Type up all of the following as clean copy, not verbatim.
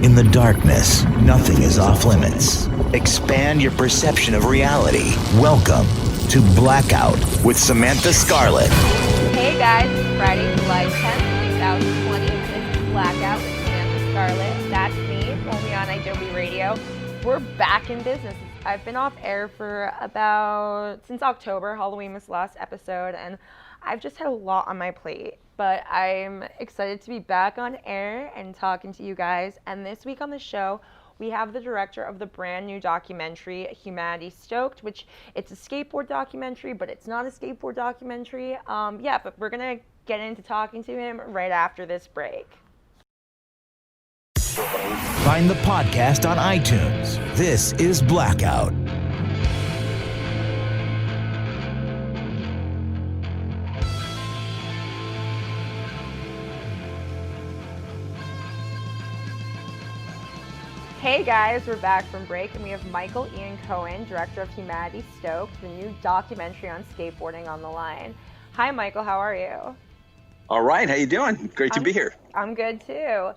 In the darkness, nothing is off limits. Expand your perception of reality. Welcome to Blackout with Samantha Scarlette. Hey guys, it's Friday, July 10th, 2020. This is Blackout with Samantha Scarlette. That's me, only on iJoby Radio. We're back in business. I've been off air for since October. Halloween was the last episode, and I've just had a lot on my plate. But I'm excited to be back on air and talking to you guys. And this week on the show, we have the director of the brand new documentary, Humanity Stoked, which it's a skateboard documentary, but it's not a skateboard documentary. But we're going to get into talking to him right after this break. Find the podcast on iTunes. This is Blackout. Hey guys, we're back from break and we have Michael Ian Cohen, director of Humanity Stoked, the new documentary on skateboarding on the line. Hi Michael, how are you? All right, how you doing? Great to be here. I'm good too.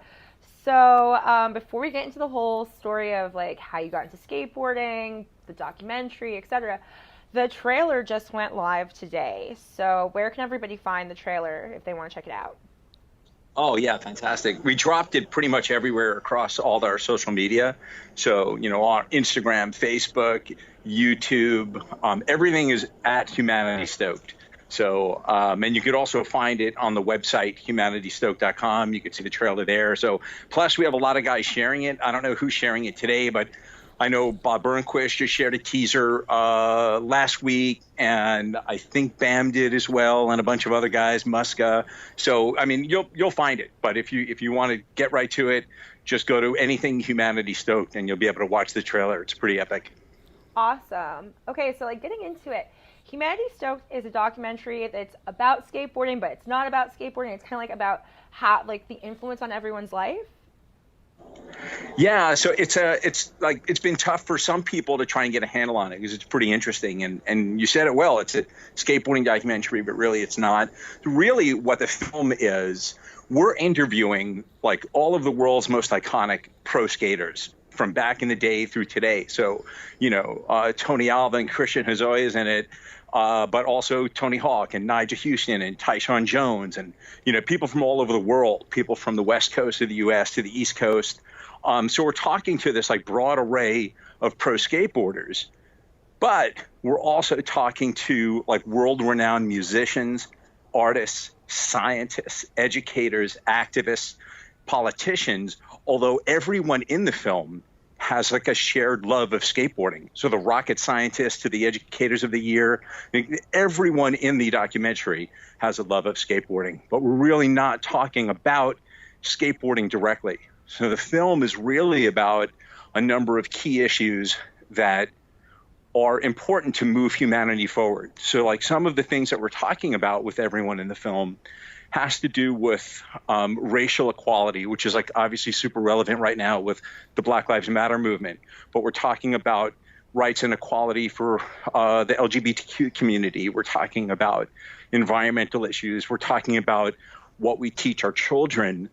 So before we get into the whole story of like how you got into skateboarding, the documentary, etc., the trailer just went live today. So where can everybody find the trailer if they want to check it out? Oh, yeah, fantastic. We dropped it pretty much everywhere across all our social media. So, on Instagram, Facebook, YouTube, everything is at Humanity Stoked. So, and you could also find it on the website, humanitystoked.com. You can see the trailer there. So, plus we have a lot of guys sharing it. I don't know who's sharing it today, but I know Bob Burnquist just shared a teaser last week, and I think Bam did as well, and a bunch of other guys, Muska. So, I mean, you'll find it. But if you want to get right to it, just go to anything Humanity Stoked, and you'll be able to watch the trailer. It's pretty epic. Awesome. Okay, so getting into it, Humanity Stoked is a documentary that's about skateboarding, but it's not about skateboarding. It's kind of about how the influence on everyone's life. Yeah, so it's been tough for some people to try and get a handle on it because it's pretty interesting. And you said it well, it's a skateboarding documentary, but really it's not. Really what the film is, we're interviewing all of the world's most iconic pro skaters from back in the day through today. So, Tony Alba and Christian Hosoi is in it, but also Tony Hawk and Nigel Houston and Tyshawn Jones and, people from all over the world, people from the West Coast of the U.S. to the East Coast. So we're talking to this broad array of pro skateboarders, but we're also talking to world-renowned musicians, artists, scientists, educators, activists, politicians, although everyone in the film has a shared love of skateboarding. So the rocket scientists to the educators of the year, everyone in the documentary has a love of skateboarding, but we're really not talking about skateboarding directly. So the film is really about a number of key issues that are important to move humanity forward. So some of the things that we're talking about with everyone in the film has to do with racial equality, which is obviously super relevant right now with the Black Lives Matter movement. But we're talking about rights and equality for the LGBTQ community. We're talking about environmental issues. We're talking about what we teach our children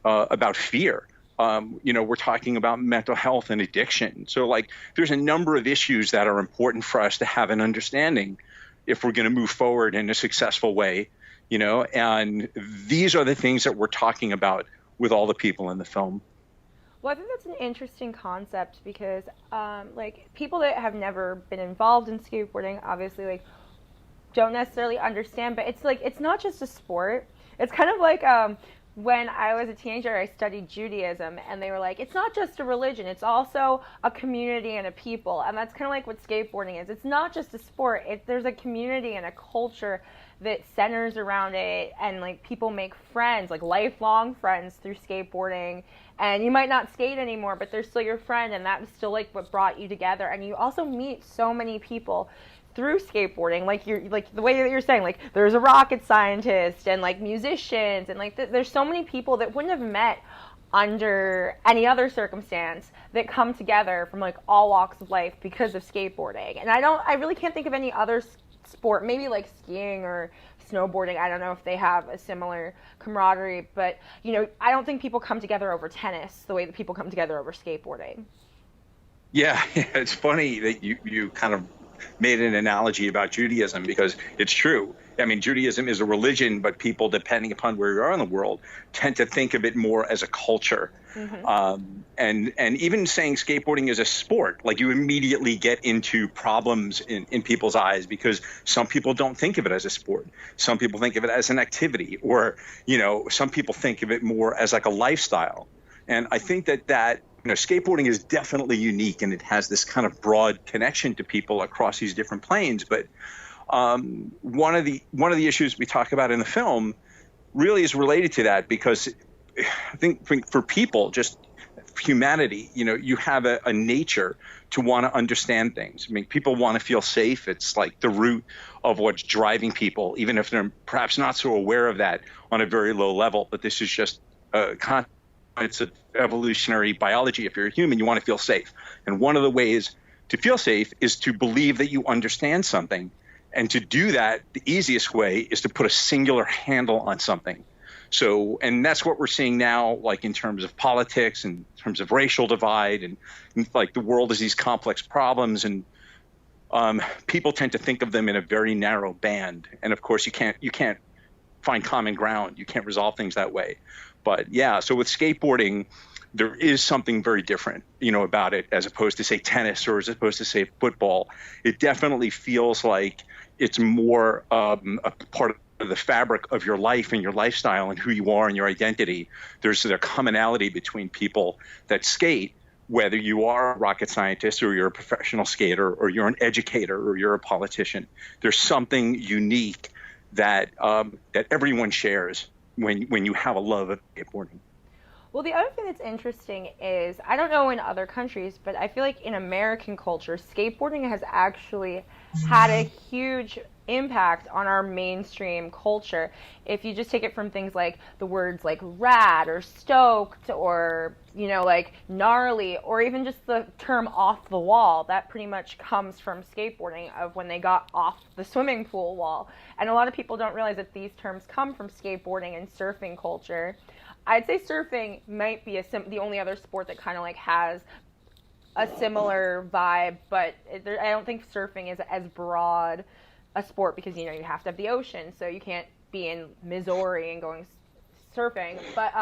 about fear. We're talking about mental health and addiction. So there's a number of issues that are important for us to have an understanding if we're going to move forward in a successful way. And these are the things that we're talking about with all the people in the film. Well, I think that's an interesting concept because, people that have never been involved in skateboarding, obviously, don't necessarily understand. But it's not just a sport. It's kind of when I was a teenager, I studied Judaism, and they were it's not just a religion, it's also a community and a people. And that's kind of what skateboarding is. It's not just a sport. There's a community and a culture that centers around it, and people make friends, lifelong friends through skateboarding. And you might not skate anymore, but they're still your friend, and that was still what brought you together. And you also meet so many people through skateboarding, the way that you're saying, there's a rocket scientist and musicians and there's so many people that wouldn't have met under any other circumstance that come together from all walks of life because of skateboarding. And I really can't think of any other sport, maybe skiing or snowboarding, I don't know if they have a similar camaraderie, but, you know, I don't think people come together over tennis the way that people come together over skateboarding. Yeah, it's funny that you kind of made an analogy about Judaism, because it's true. I mean, Judaism is a religion, but people, depending upon where you are in the world, tend to think of it more as a culture. And even saying skateboarding is a sport, like, you immediately get into problems in people's eyes, because some people don't think of it as a sport. Some people think of it as an activity, or, you know, some people think of it more as like a lifestyle. And I think that you know, skateboarding is definitely unique, and it has this kind of broad connection to people across these different planes. But one of the issues we talk about in the film really is related to that, because I think for people, just humanity, you know, you have a nature to want to understand things. I mean, people want to feel safe. It's like the root of what's driving people, even if they're perhaps not so aware of that on a very low level. But this is just it's an evolutionary biology. If you're a human, you want to feel safe. And one of the ways to feel safe is to believe that you understand something. And to do that, the easiest way is to put a singular handle on something. So, and that's what we're seeing now, like in terms of politics, and in terms of racial divide, and like the world is these complex problems, and people tend to think of them in a very narrow band. And of course, you can't find common ground. You can't resolve things that way. But yeah, so with skateboarding, there is something very different, you know, about it, as opposed to, say, tennis, or as opposed to, say, football. It definitely feels like it's more a part of the fabric of your life and your lifestyle and who you are and your identity. There's a commonality between people that skate, whether you are a rocket scientist, or you're a professional skater, or you're an educator, or you're a politician. There's something unique that everyone shares when you have a love of skateboarding. Well, the other thing that's interesting is, I don't know in other countries, but I feel like in American culture, skateboarding has actually had a huge impact on our mainstream culture. If you just take it from things like the words like rad or stoked, or, you know, like gnarly, or even just the term off the wall, that pretty much comes from skateboarding, of when they got off the swimming pool wall. And a lot of people don't realize that these terms come from skateboarding and surfing culture. I'd say surfing might be the only other sport that kind of like has a similar vibe, but I don't think surfing is as broad a sport, because, you know, you have to have the ocean, so you can't be in Missouri and going surfing. But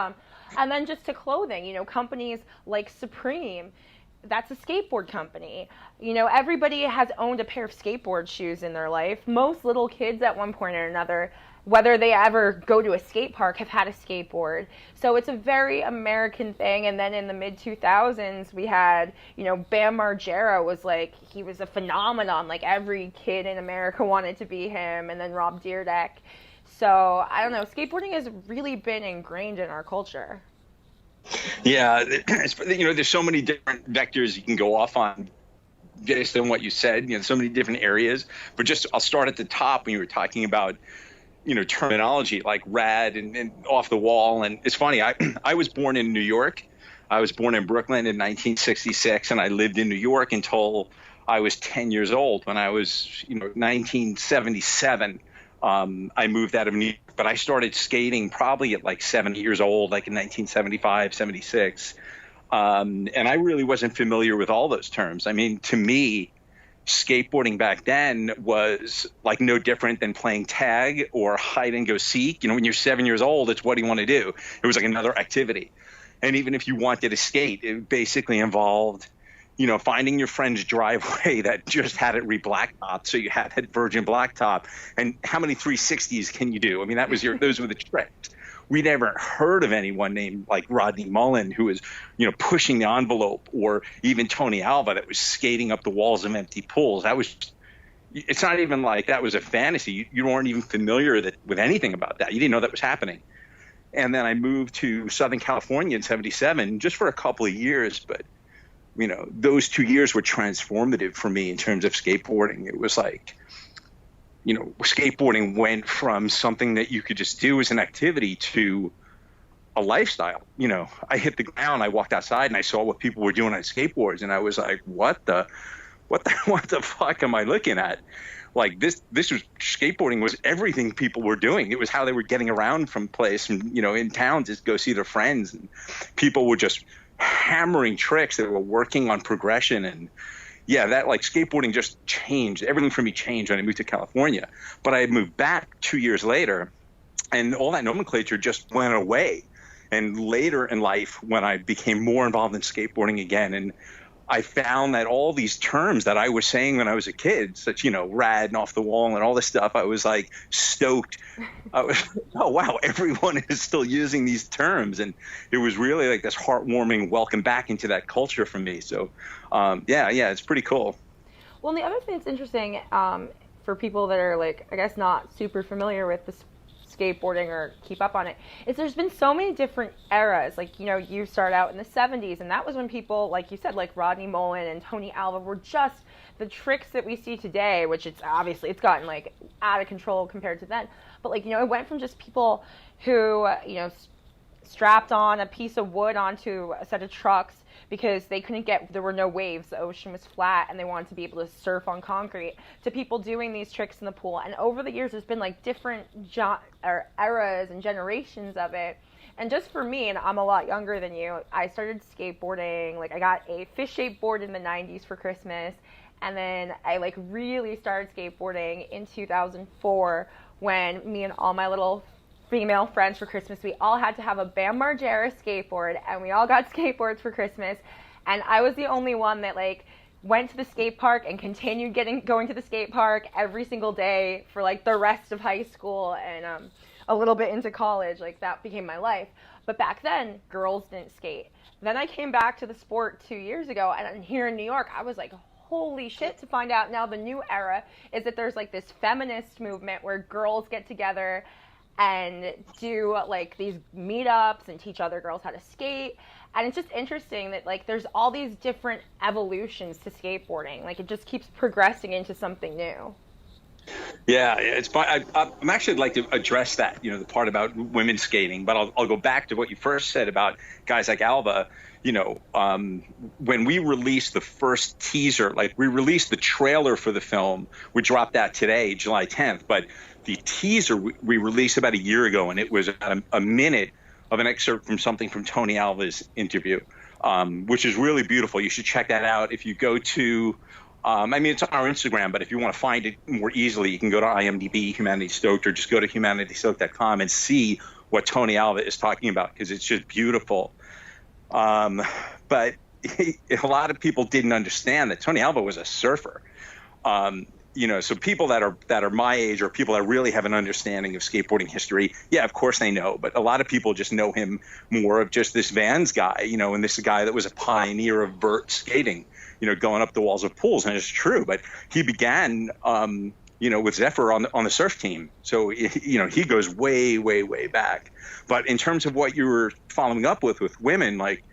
and then just to clothing, you know, companies like Supreme, that's a skateboard company. You know, everybody has owned a pair of skateboard shoes in their life. Most little kids at one point or another, whether they ever go to a skate park, have had a skateboard. So it's a very American thing. And then in the mid-2000s, we had, you know, Bam Margera he was a phenomenon. Like, every kid in America wanted to be him. And then Rob Dyrdek. So, I don't know, skateboarding has really been ingrained in our culture. Yeah, you know, there's so many different vectors you can go off on based on what you said, you know, so many different areas. But I'll start at the top when you were talking about, you know, terminology like rad and off the wall. And it's funny, I was born in New York. I was born in Brooklyn in 1966, and I lived in New York until I was 10 years old. When I was, you know, 1977, I moved out of New York. But I started skating probably at like 7 years old, like in 1975, 76. And I really wasn't familiar with all those terms. I mean, to me, skateboarding back then was like no different than playing tag or hide and go seek. You know, when you're 7 years old, it's what do you want to do? It was like another activity. And even if you wanted to skate, it basically involved, you know, finding your friend's driveway that just had it re-blacktopped, so you had that virgin blacktop. And how many 360s can you do? I mean, those were the tricks. We never heard of anyone named like Rodney Mullen who was, you know, pushing the envelope, or even Tony Alba that was skating up the walls of empty pools. It's not even like that was a fantasy. You weren't even familiar with anything about that. You didn't know that was happening. And then I moved to Southern California in 77 just for a couple of years, but you know, those 2 years were transformative for me in terms of skateboarding. It was like, you know, skateboarding went from something that you could just do as an activity to a lifestyle. You know, I hit the ground, I walked outside, and I saw what people were doing on skateboards, and I was like, what the fuck am I looking at? like this was skateboarding was everything people were doing. It was how they were getting around from place and, in town to go see their friends. And people were just hammering tricks. They were working on progression. And yeah, that like skateboarding just changed. Everything for me changed when I moved to California. But I moved back 2 years later, and all that nomenclature just went away. And later in life, when I became more involved in skateboarding again, and I found that all these terms that I was saying when I was a kid, such, rad and off the wall and all this stuff, I was like stoked. I was, oh, wow, everyone is still using these terms. And it was really like this heartwarming welcome back into that culture for me. So, yeah, it's pretty cool. Well, and the other thing that's interesting for people that are like, I guess, not super familiar with this skateboarding or keep up on it, is there's been so many different eras. Like, you start out in the 70s, and that was when people, like you said, like Rodney Mullen and Tony Alba were just the tricks that we see today, which it's gotten like out of control compared to then. But like, it went from just people who, strapped on a piece of wood onto a set of trucks because there were no waves, the ocean was flat, and they wanted to be able to surf on concrete, to people doing these tricks in the pool. And over the years, there's been like different eras and generations of it. And just for me, and I'm a lot younger than you, I started skateboarding, like I got a fish-shaped board in the 90s for Christmas, and then I like really started skateboarding in 2004 when me and all my little female friends for Christmas, we all had to have a Bam Margera skateboard, and we all got skateboards for Christmas. And I was the only one that like went to the skate park and continued going to the skate park every single day for like the rest of high school and a little bit into college. Like that became my life. But back then, girls didn't skate. Then I came back to the sport 2 years ago, and here in New York, I was like, holy shit, to find out now the new era is that there's like this feminist movement where girls get together and do like these meetups and teach other girls how to skate. And it's just interesting that like there's all these different evolutions to skateboarding. Like it just keeps progressing into something new. Yeah, it's fine. I'm actually like to address that, the part about women skating, but I'll go back to what you first said about guys like Alba. When we released the first teaser, like we released the trailer for the film, we dropped that today, July 10th, but the teaser we released about a year ago, and it was about a minute of an excerpt from something from Tony Alba's interview, which is really beautiful. You should check that out. If you go to, it's on our Instagram, but if you want to find it more easily, you can go to IMDb, Humanity Stoked, or just go to humanitystoked.com and see what Tony Alba is talking about, because it's just beautiful. But a lot of people didn't understand that Tony Alba was a surfer. So people that are my age, or people that really have an understanding of skateboarding history, yeah, of course they know. But a lot of people just know him more of just this Vans guy, and this guy that was a pioneer of vert skating, going up the walls of pools. And it's true. But he began, with Zephyr on the surf team. So, he goes way, way, way back. But in terms of what you were following up with women, like,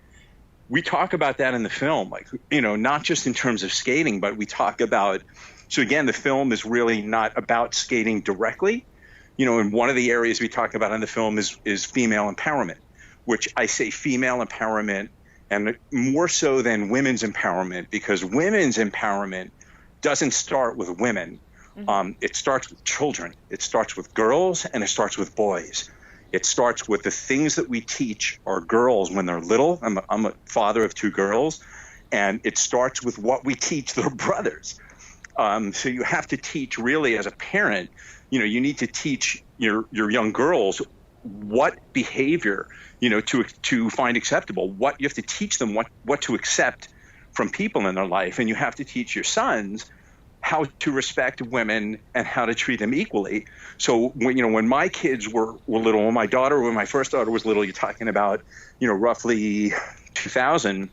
we talk about that in the film, like, not just in terms of skating, but we talk about. So again, the film is really not about skating directly. And one of the areas we talk about in the film is female empowerment, which I say female empowerment, and more so than women's empowerment, because women's empowerment doesn't start with women. Mm-hmm. It starts with children. It starts with girls, and it starts with boys. It starts with the things that we teach our girls when they're little. I'm a father of 2 girls, and it starts with what we teach their brothers. So you have to teach, really, as a parent, you need to teach your young girls what behavior, to find acceptable. What you have to teach them what to accept from people in their life, and you have to teach your sons how to respect women and how to treat them equally. So when my kids were little, when my first daughter was little, you're talking about roughly 2000.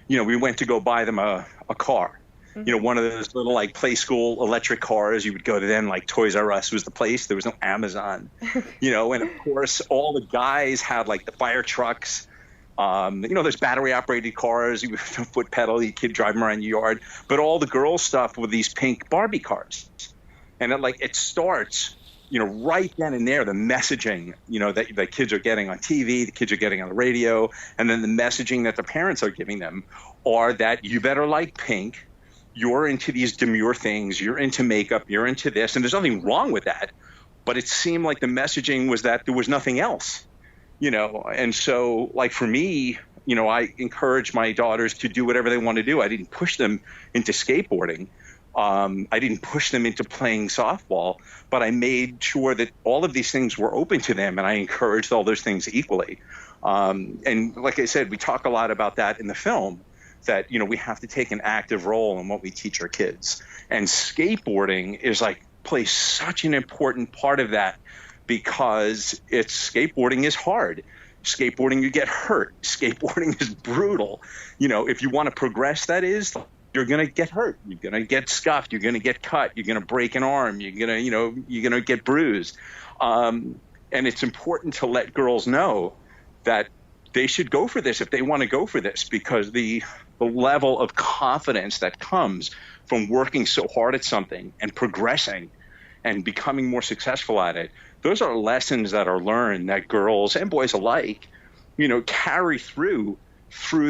We went to go buy them a car. One of those little like play school electric cars. You would go to then, like Toys R Us was the place. There was no Amazon, and of course all the guys had like the fire trucks. There's battery operated cars. You would foot pedal, you kid driving around your yard. But all the girl stuff with these pink Barbie cars. And it starts, right then and there, the messaging, that the kids are getting on TV, the kids are getting on the radio, and then the messaging that the parents are giving them are that you better like pink. you're into these demure things, you're into makeup, you're into this, and there's nothing wrong with that. But it seemed like the messaging was that there was nothing else, and so like for me, I encourage my daughters to do whatever they want to do. I didn't push them into skateboarding. I didn't push them into playing softball, but I made sure that all of these things were open to them, and I encouraged all those things equally. And like I said, we talk a lot about that in the film, that, we have to take an active role in what we teach our kids. And skateboarding plays such an important part of that, because skateboarding is hard. Skateboarding, you get hurt. Skateboarding is brutal. If you want to progress, that is, you're going to get hurt. You're going to get scuffed. You're going to get cut. You're going to break an arm. You're going to get bruised. And it's important to let girls know that they should go for this if they want to go for this, because the level of confidence that comes from working so hard at something and progressing and becoming more successful at it, those are lessons that are learned that girls and boys alike, carry through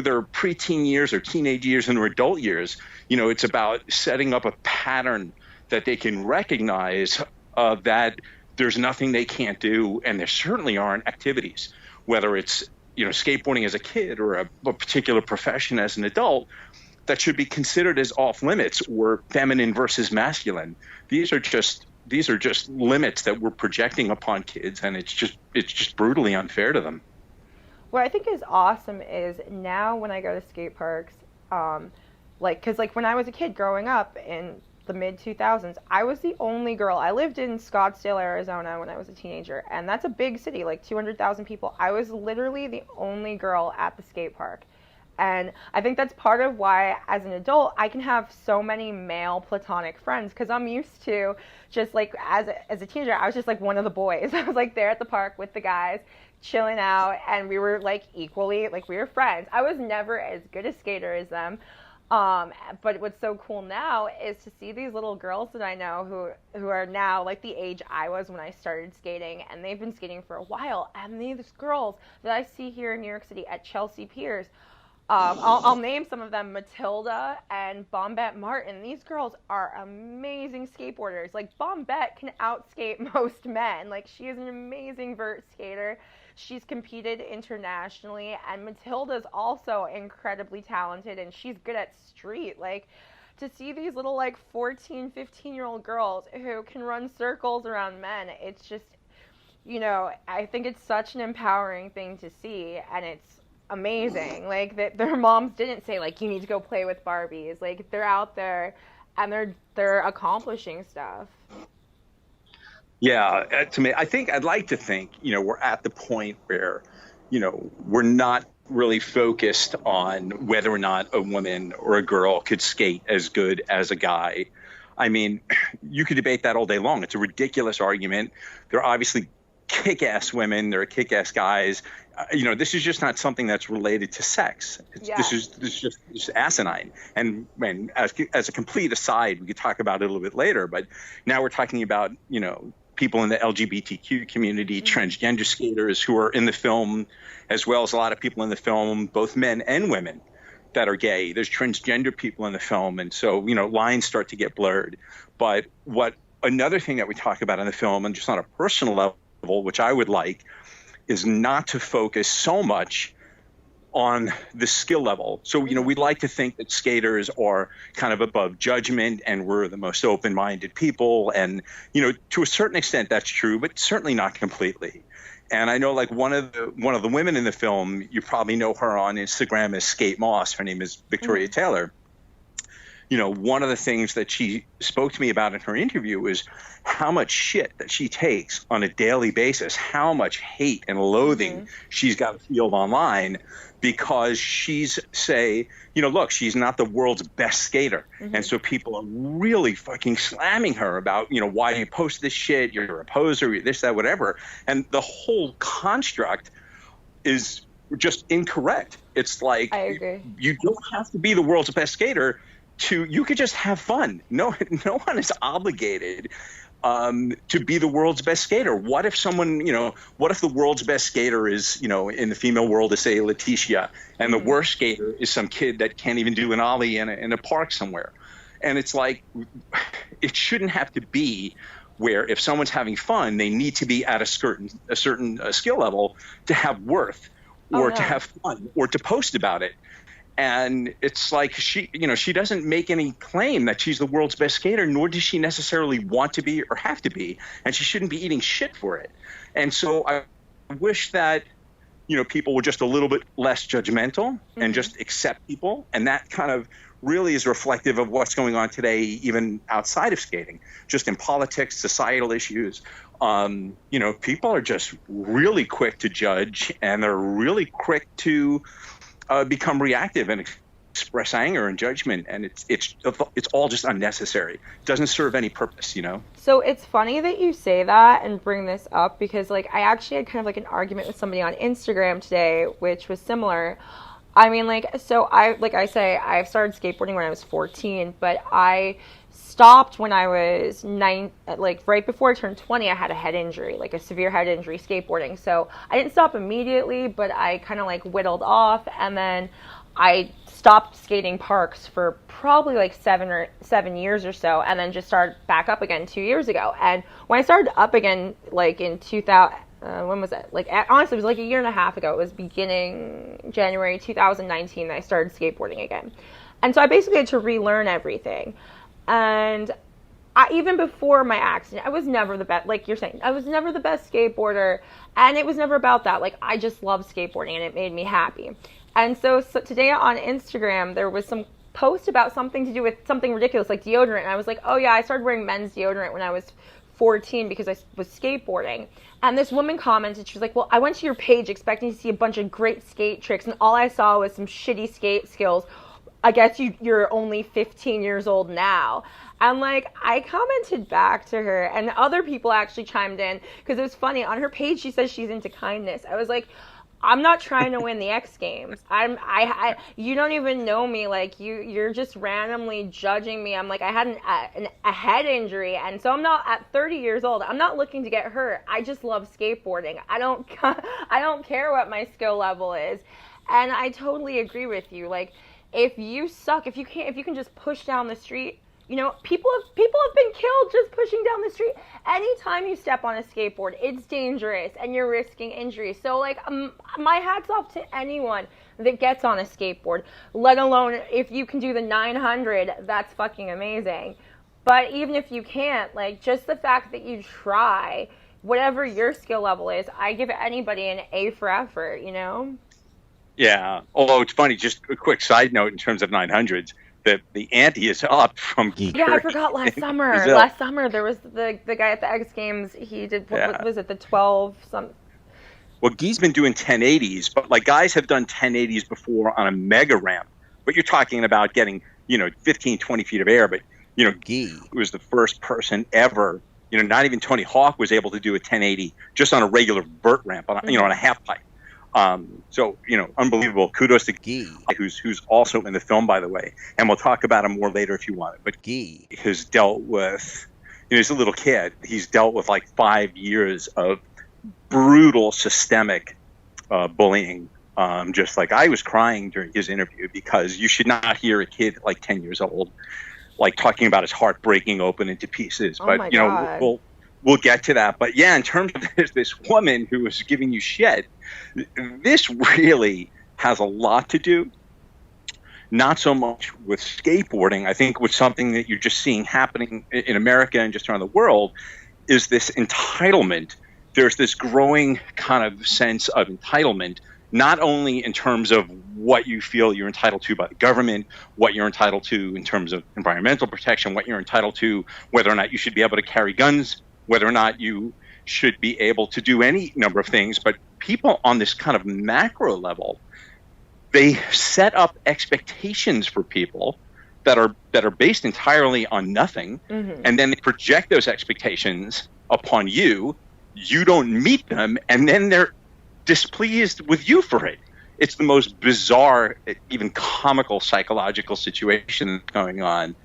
their preteen years or teenage years and their adult years. It's about setting up a pattern that they can recognize, that there's nothing they can't do, and there certainly aren't activities, whether it's skateboarding as a kid or a particular profession as an adult, that should be considered as off limits or feminine versus masculine. These are just limits that we're projecting upon kids, and it's just brutally unfair to them. What I think is awesome is now when I go to skate parks, because when I was a kid growing up in the mid-2000s, I was the only girl. I lived in Scottsdale, Arizona when I was a teenager, and that's a big city, 200,000 people. I was literally the only girl at the skate park. And I think that's part of why, as an adult, I can have so many male platonic friends, because I'm used to just as a teenager, I was just one of the boys. I was there at the park with the guys, chilling out, and we were equally, we were friends. I was never as good a skater as them. But what's so cool now is to see these little girls that I know who are now the age I was when I started skating, and they've been skating for a while. And these girls that I see here in New York City at Chelsea Piers, I'll name some of them: Matilda and Bombette Martin. These girls are amazing skateboarders. Bombette can outskate most men. She is an amazing vert skater. She's competed internationally, and Matilda's also incredibly talented, and she's good at street. To see these little 14, 15-year-old girls who can run circles around men, it's just, I think it's such an empowering thing to see, and it's amazing. That their moms didn't say you need to go play with Barbies. They're out there and they're accomplishing stuff. Yeah, to me, I'd like to think, we're at the point where, we're not really focused on whether or not a woman or a girl could skate as good as a guy. I mean, you could debate that all day long. It's a ridiculous argument. There are obviously kick-ass women, there are kick-ass guys. This is just not something that's related to sex. This is just asinine. And as a complete aside, we could talk about it a little bit later, but now we're talking about, people in the LGBTQ community, transgender skaters who are in the film, as well as a lot of people in the film, both men and women, that are gay. There's transgender people in the film, and so lines start to get blurred. But another thing that we talk about in the film, and just on a personal level, which I would like, is not to focus so much on the skill level. So, we'd like to think that skaters are kind of above judgment and we're the most open-minded people. And, to a certain extent that's true, but certainly not completely. And I know one of the women in the film, you probably know her on Instagram as Skate Moss. Her name is Victoria Taylor. One of the things that she spoke to me about in her interview is how much shit that she takes on a daily basis, how much hate and loathing she's got to field online, because she's look, she's not the world's best skater. And so people are really fucking slamming her about, why do you post this shit? You're a poser, you're this, that, whatever. And the whole construct is just incorrect. It's I agree. You don't have to be the world's best skater. You could just have fun. No one is obligated to be the world's best skater. What if someone, what if the world's best skater is, in the female world is, say, Letitia, and the worst skater is some kid that can't even do an ollie in a park somewhere? And it's like, it shouldn't have to be where if someone's having fun, they need to be at a certain skill level to have worth, or to have fun, or to post about it. And it's like she doesn't make any claim that she's the world's best skater, nor does she necessarily want to be or have to be, and she shouldn't be eating shit for it. And so I wish that, people were just a little bit less judgmental and just accept people. And that kind of really is reflective of what's going on today, even outside of skating, just in politics, societal issues. People are just really quick to judge, and they're really quick to become reactive and express anger and judgment, and it's all just unnecessary. It doesn't serve any purpose, So it's funny that you say that and bring this up, because I actually had kind of an argument with somebody on Instagram today, which was similar. I mean, so I say I've started skateboarding when I was 14, but I stopped when I was 9, right before I turned 20. I had a head injury, a severe head injury skateboarding. So I didn't stop immediately, but I kind of whittled off, and then I stopped skating parks for probably 7 years or so, and then just started back up again 2 years ago. And when I started up again, in 2000, when was it? Honestly, it was a year and a half ago. It was beginning January 2019 that I started skateboarding again. And so I basically had to relearn everything. And even before my accident, I was never the best, like you're saying, I was never the best skateboarder, and it was never about that. I just loved skateboarding, and it made me happy. And so today on Instagram, there was some post about something to do with something ridiculous, like deodorant. And I was like, oh yeah, I started wearing men's deodorant when I was 14 because I was skateboarding. And this woman commented, she was like, well, I went to your page expecting to see a bunch of great skate tricks, and all I saw was some shitty skate skills. I guess you're only 15 years old now. And I commented back to her, and other people actually chimed in, because it was funny. On her page, she says she's into kindness. I was like, I'm not trying to win the X Games. You don't even know me. You're just randomly judging me. I'm I had a head injury, and so I'm not, at 30 years old, I'm not looking to get hurt. I just love skateboarding. I don't care what my skill level is. And I totally agree with you. If you suck, if you can just push down the street, people have been killed just pushing down the street. Anytime you step on a skateboard, it's dangerous and you're risking injury. So my hat's off to anyone that gets on a skateboard, let alone if you can do the 900, that's fucking amazing. But even if you can't, just the fact that you try, whatever your skill level is, I give anybody an A for effort, Yeah. Although it's funny, just a quick side note in terms of 900s, that the ante is up from Gui Khury. Yeah, I forgot last summer. Last summer there was the guy at the X Games. He did what was it, the 12 some. Well, Guy's been doing 1080s, but guys have done 1080s before on a mega ramp. But you're talking about getting 15, 20 feet of air. But Gui was the first person ever. Not even Tony Hawk was able to do a 1080 just on a regular vert ramp on on a half pipe. So, unbelievable. Kudos to Gui, who's also in the film, by the way. And we'll talk about him more later if you want it. But Gui has dealt with, he's a little kid. He's dealt with 5 years of brutal systemic bullying. Just I was crying during his interview, because you should not hear a kid 10 years old, talking about his heart breaking open into pieces. But, we'll get to that. But yeah, in terms of this woman who was giving you shit, this really has a lot to do, not so much with skateboarding. I think with something that you're just seeing happening in America and just around the world is this entitlement. There's this growing kind of sense of entitlement, not only in terms of what you feel you're entitled to by the government, what you're entitled to in terms of environmental protection, what you're entitled to, whether or not you should be able to carry guns, whether or not you should be able to do any number of things. But people on this kind of macro level, they set up expectations for people that are based entirely on nothing, and then they project those expectations upon you. You don't meet them, and then they're displeased with you for it. It's the most bizarre, even comical psychological situation that's going on.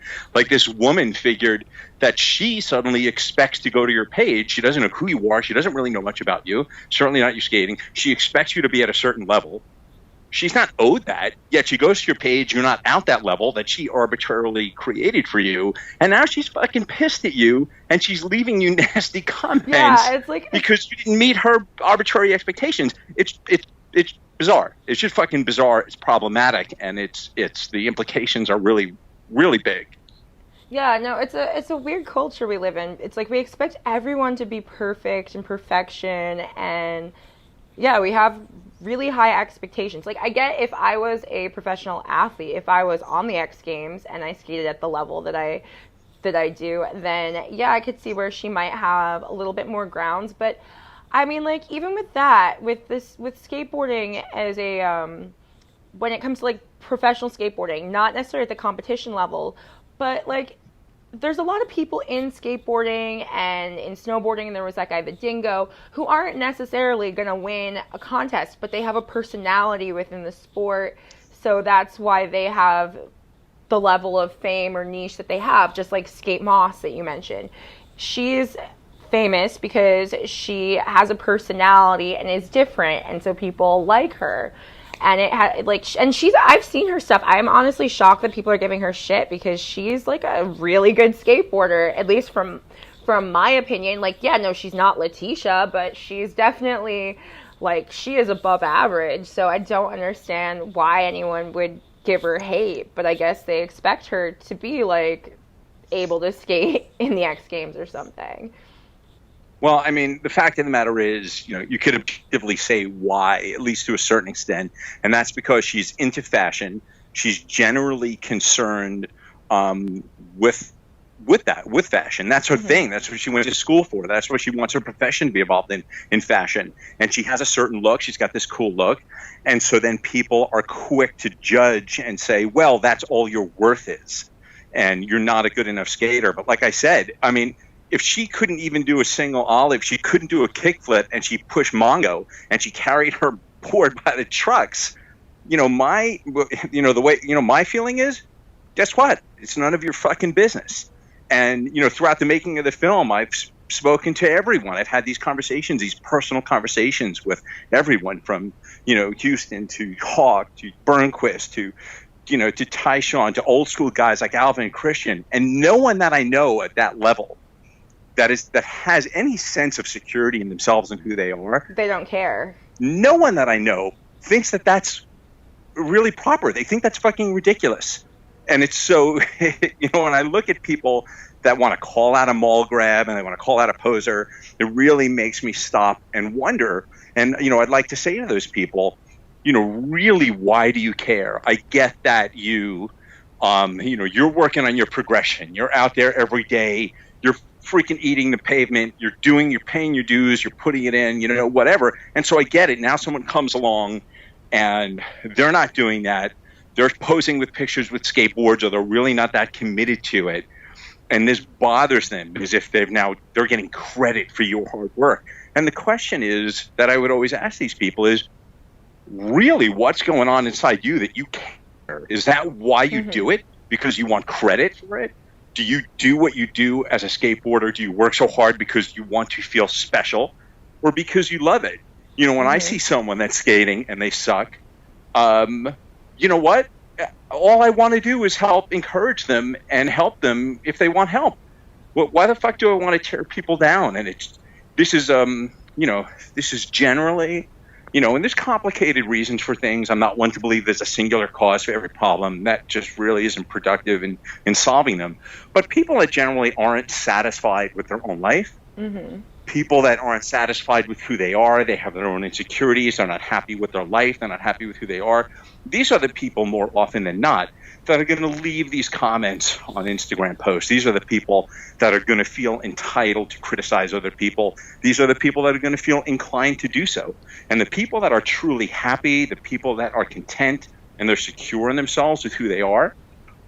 This woman figured that she suddenly expects to go to your page. She doesn't know who you are. She doesn't really know much about you, certainly not your skating. She expects you to be at a certain level. she's not owed that, yet she goes to your page, you're not out that level that she arbitrarily created for you, and now she's fucking pissed at you, and she's leaving you nasty comments it's like because you didn't meet her arbitrary expectations. It's bizarre. It's just fucking bizarre. It's problematic, and it's the implications are really, really big. Yeah, no, it's a weird culture we live in. It's like we expect everyone to be perfect and perfection, and yeah, we have really high expectations. Like, I get if I was a professional athlete, if I was on the X Games and I skated at the level that I do, then yeah, I could see where she might have a little bit more grounds. But I mean, like, even with that, with skateboarding as a when it comes to like professional skateboarding, not necessarily at the competition level, but like there's a lot of people in skateboarding and in snowboarding, and there was that guy, the Dingo, who aren't necessarily going to win a contest, but they have a personality within the sport, so that's why they have the level of fame or niche that they have, just like Skate Moss that you mentioned. She's famous because she has a personality and is different, and so people like her. And it had I've seen her stuff. I'm honestly shocked that people are giving her shit because she's like a really good skateboarder, at least from my opinion. Like, yeah, no, she's not Letitia, but she's definitely like, she is above average. So I don't understand why anyone would give her hate, but I guess they expect her to be like able to skate in the X Games or something. Well, I mean, the fact of the matter is, you could objectively say why, at least to a certain extent, and that's because she's into fashion. She's generally concerned with fashion. That's her thing. That's what she went to school for. That's what she wants her profession to be involved in fashion. And she has a certain look. She's got this cool look. And so then people are quick to judge and say, well, that's all your worth is, and you're not a good enough skater. But like I said, I mean, if she couldn't even do a single olive, she couldn't do a kickflip, and she pushed Mongo, and she carried her board by the trucks. My feeling is, guess what? It's none of your fucking business. And, throughout the making of the film, I've spoken to everyone. I've had these conversations, these personal conversations with everyone from, Houston to Hawk to Burnquist to Tyshawn to old school guys like Alba and Christian, and no one that I know at that level that has any sense of security in themselves and who they are. They don't care. No one that I know thinks that that's really proper. They think that's fucking ridiculous. And it's so, when I look at people that want to call out a mall grab and they want to call out a poser, it really makes me stop and wonder. And, I'd like to say to those people, really, why do you care? I get that you're working on your progression. You're out there every day. You're freaking eating the pavement, you're paying your dues, you're putting it in, whatever. And so I get it. Now someone comes along and they're not doing that. They're posing with pictures with skateboards, or they're really not that committed to it. And this bothers them because if they're getting credit for your hard work. And the question is that I would always ask these people is, really, what's going on inside you that you care? Is that why you do it? Because you want credit for it? Do you do what you do as a skateboarder? Do you work so hard because you want to feel special, or because you love it? When I see someone that's skating and they suck, you know what? All I want to do is help encourage them and help them if they want help. Why the fuck do I want to tear people down? And this is generally, and there's complicated reasons for things. I'm not one to believe there's a singular cause for every problem. That just really isn't productive in solving them. But people that generally aren't satisfied with their own life, people that aren't satisfied with who they are, they have their own insecurities, they're not happy with their life, they're not happy with who they are. These are the people more often than not that are going to leave these comments on Instagram posts. These are the people that are going to feel entitled to criticize other people. These are the people that are going to feel inclined to do so. And the people that are truly happy, the people that are content and they're secure in themselves with who they are,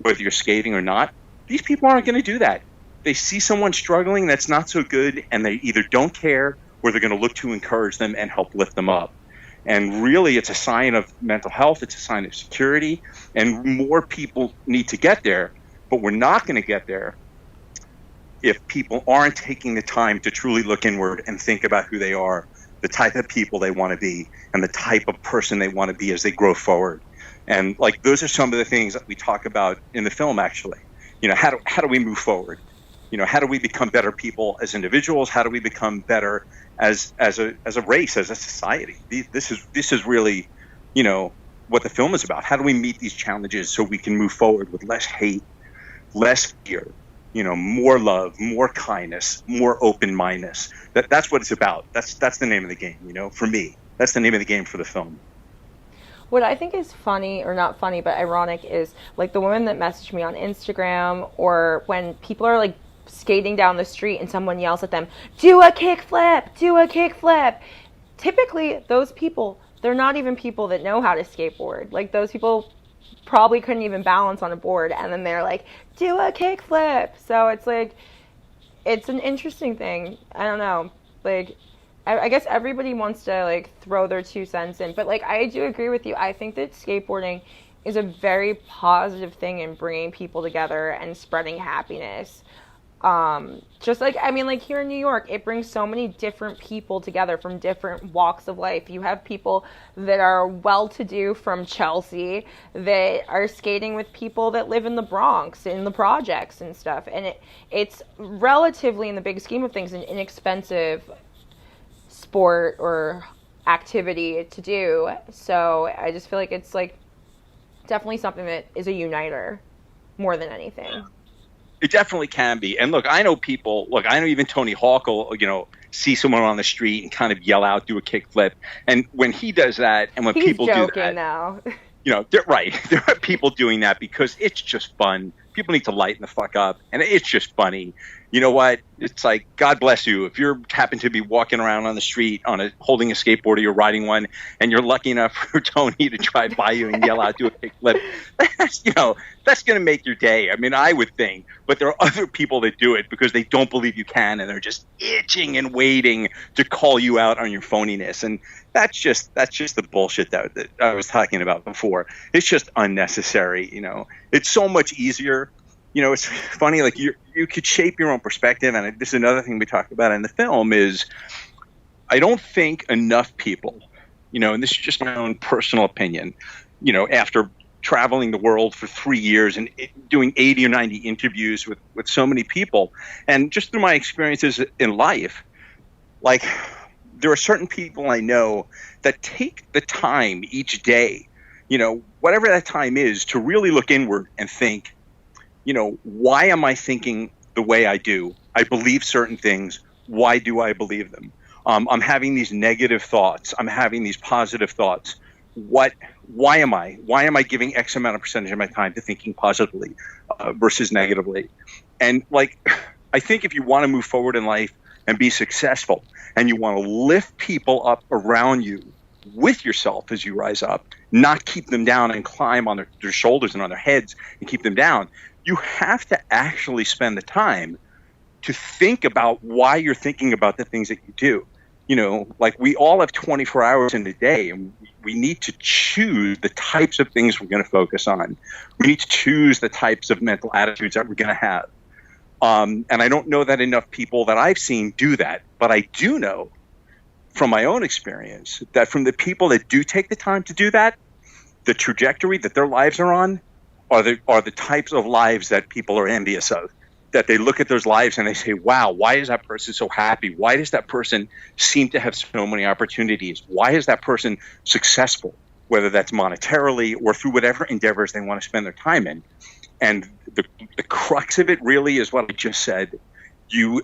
whether you're skating or not, these people aren't going to do that. They see someone struggling that's not so good, and they either don't care or they're going to look to encourage them and help lift them up. And really, it's a sign of mental health. It's a sign of security. And more people need to get there. But we're not going to get there if people aren't taking the time to truly look inward and think about who they are, the type of people they want to be, and the type of person they want to be as they grow forward. And like, those are some of the things that we talk about in the film, actually. You know, how do we move forward? You know, how do we become better people as individuals? How do we become better as a race, as a society? This is really, you know, what the film is about. How do we meet these challenges so we can move forward with less hate, less fear, you know, more love, more kindness, more open-mindedness. That's what it's about. That's the name of the game, you know, for me. That's the name of the game for the film. What I think is funny, or not funny, but ironic, is like the women that message me on Instagram, or when people are like skating down the street and someone yells at them, do a kickflip, do a kickflip. Typically, those people, they're not even people that know how to skateboard. Like, those people probably couldn't even balance on a board, and then they're like, do a kickflip. So it's like, it's an interesting thing. I don't know. Like, I guess everybody wants to like throw their 2 cents in, but like, I do agree with you. I think that skateboarding is a very positive thing in bringing people together and spreading happiness. Just like, I mean, like here in New York, it brings so many different people together from different walks of life. You have people that are well-to-do from Chelsea that are skating with people that live in the Bronx, in the projects and stuff. And it's relatively, in the big scheme of things, an inexpensive sport or activity to do. So I just feel like it's like definitely something that is a uniter more than anything. It definitely can be. And look, I know people, I know even Tony Hawk will, you know, see someone on the street and kind of yell out, do a kickflip. And when he does that, and when people do that. He's joking now. You know, they're right. There are people doing that because it's just fun. People need to lighten the fuck up. And it's just funny. You know what? It's like, God bless you. If you happen to be walking around on the street holding a skateboard or you're riding one, and you're lucky enough for Tony to drive by you and yell out, do a kickflip, that's going to make your day. I mean, I would think. But there are other people that do it because they don't believe you can, and they're just itching and waiting to call you out on your phoniness. And that's just the bullshit that I was talking about before. It's just unnecessary. You know, it's so much easier. You know, it's funny, like you could shape your own perspective. And this is another thing we talk about in the film is, I don't think enough people, you know, and this is just my own personal opinion, you know, after traveling the world for 3 years and doing 80 or 90 interviews with so many people, and just through my experiences in life, like, there are certain people I know that take the time each day, you know, whatever that time is, to really look inward and think, you know, why am I thinking the way I do? I believe certain things. Why do I believe them? I'm having these negative thoughts. I'm having these positive thoughts. Why am I giving X amount of percentage of my time to thinking positively versus negatively? And like, I think if you want to move forward in life and be successful, and you want to lift people up around you with yourself as you rise up, not keep them down and climb on their shoulders and on their heads and keep them down, you have to actually spend the time to think about why you're thinking about the things that you do. You know, like, we all have 24 hours in a day, and we need to choose the types of things we're going to focus on. We need to choose the types of mental attitudes that we're going to have. And I don't know that enough people that I've seen do that, but I do know from my own experience that from the people that do take the time to do that, the trajectory that their lives are on are the types of lives that people are envious of. That they look at those lives and they say, wow, why is that person so happy? Why does that person seem to have so many opportunities? Why is that person successful, whether that's monetarily or through whatever endeavors they want to spend their time in? And the crux of it really is what I just said. You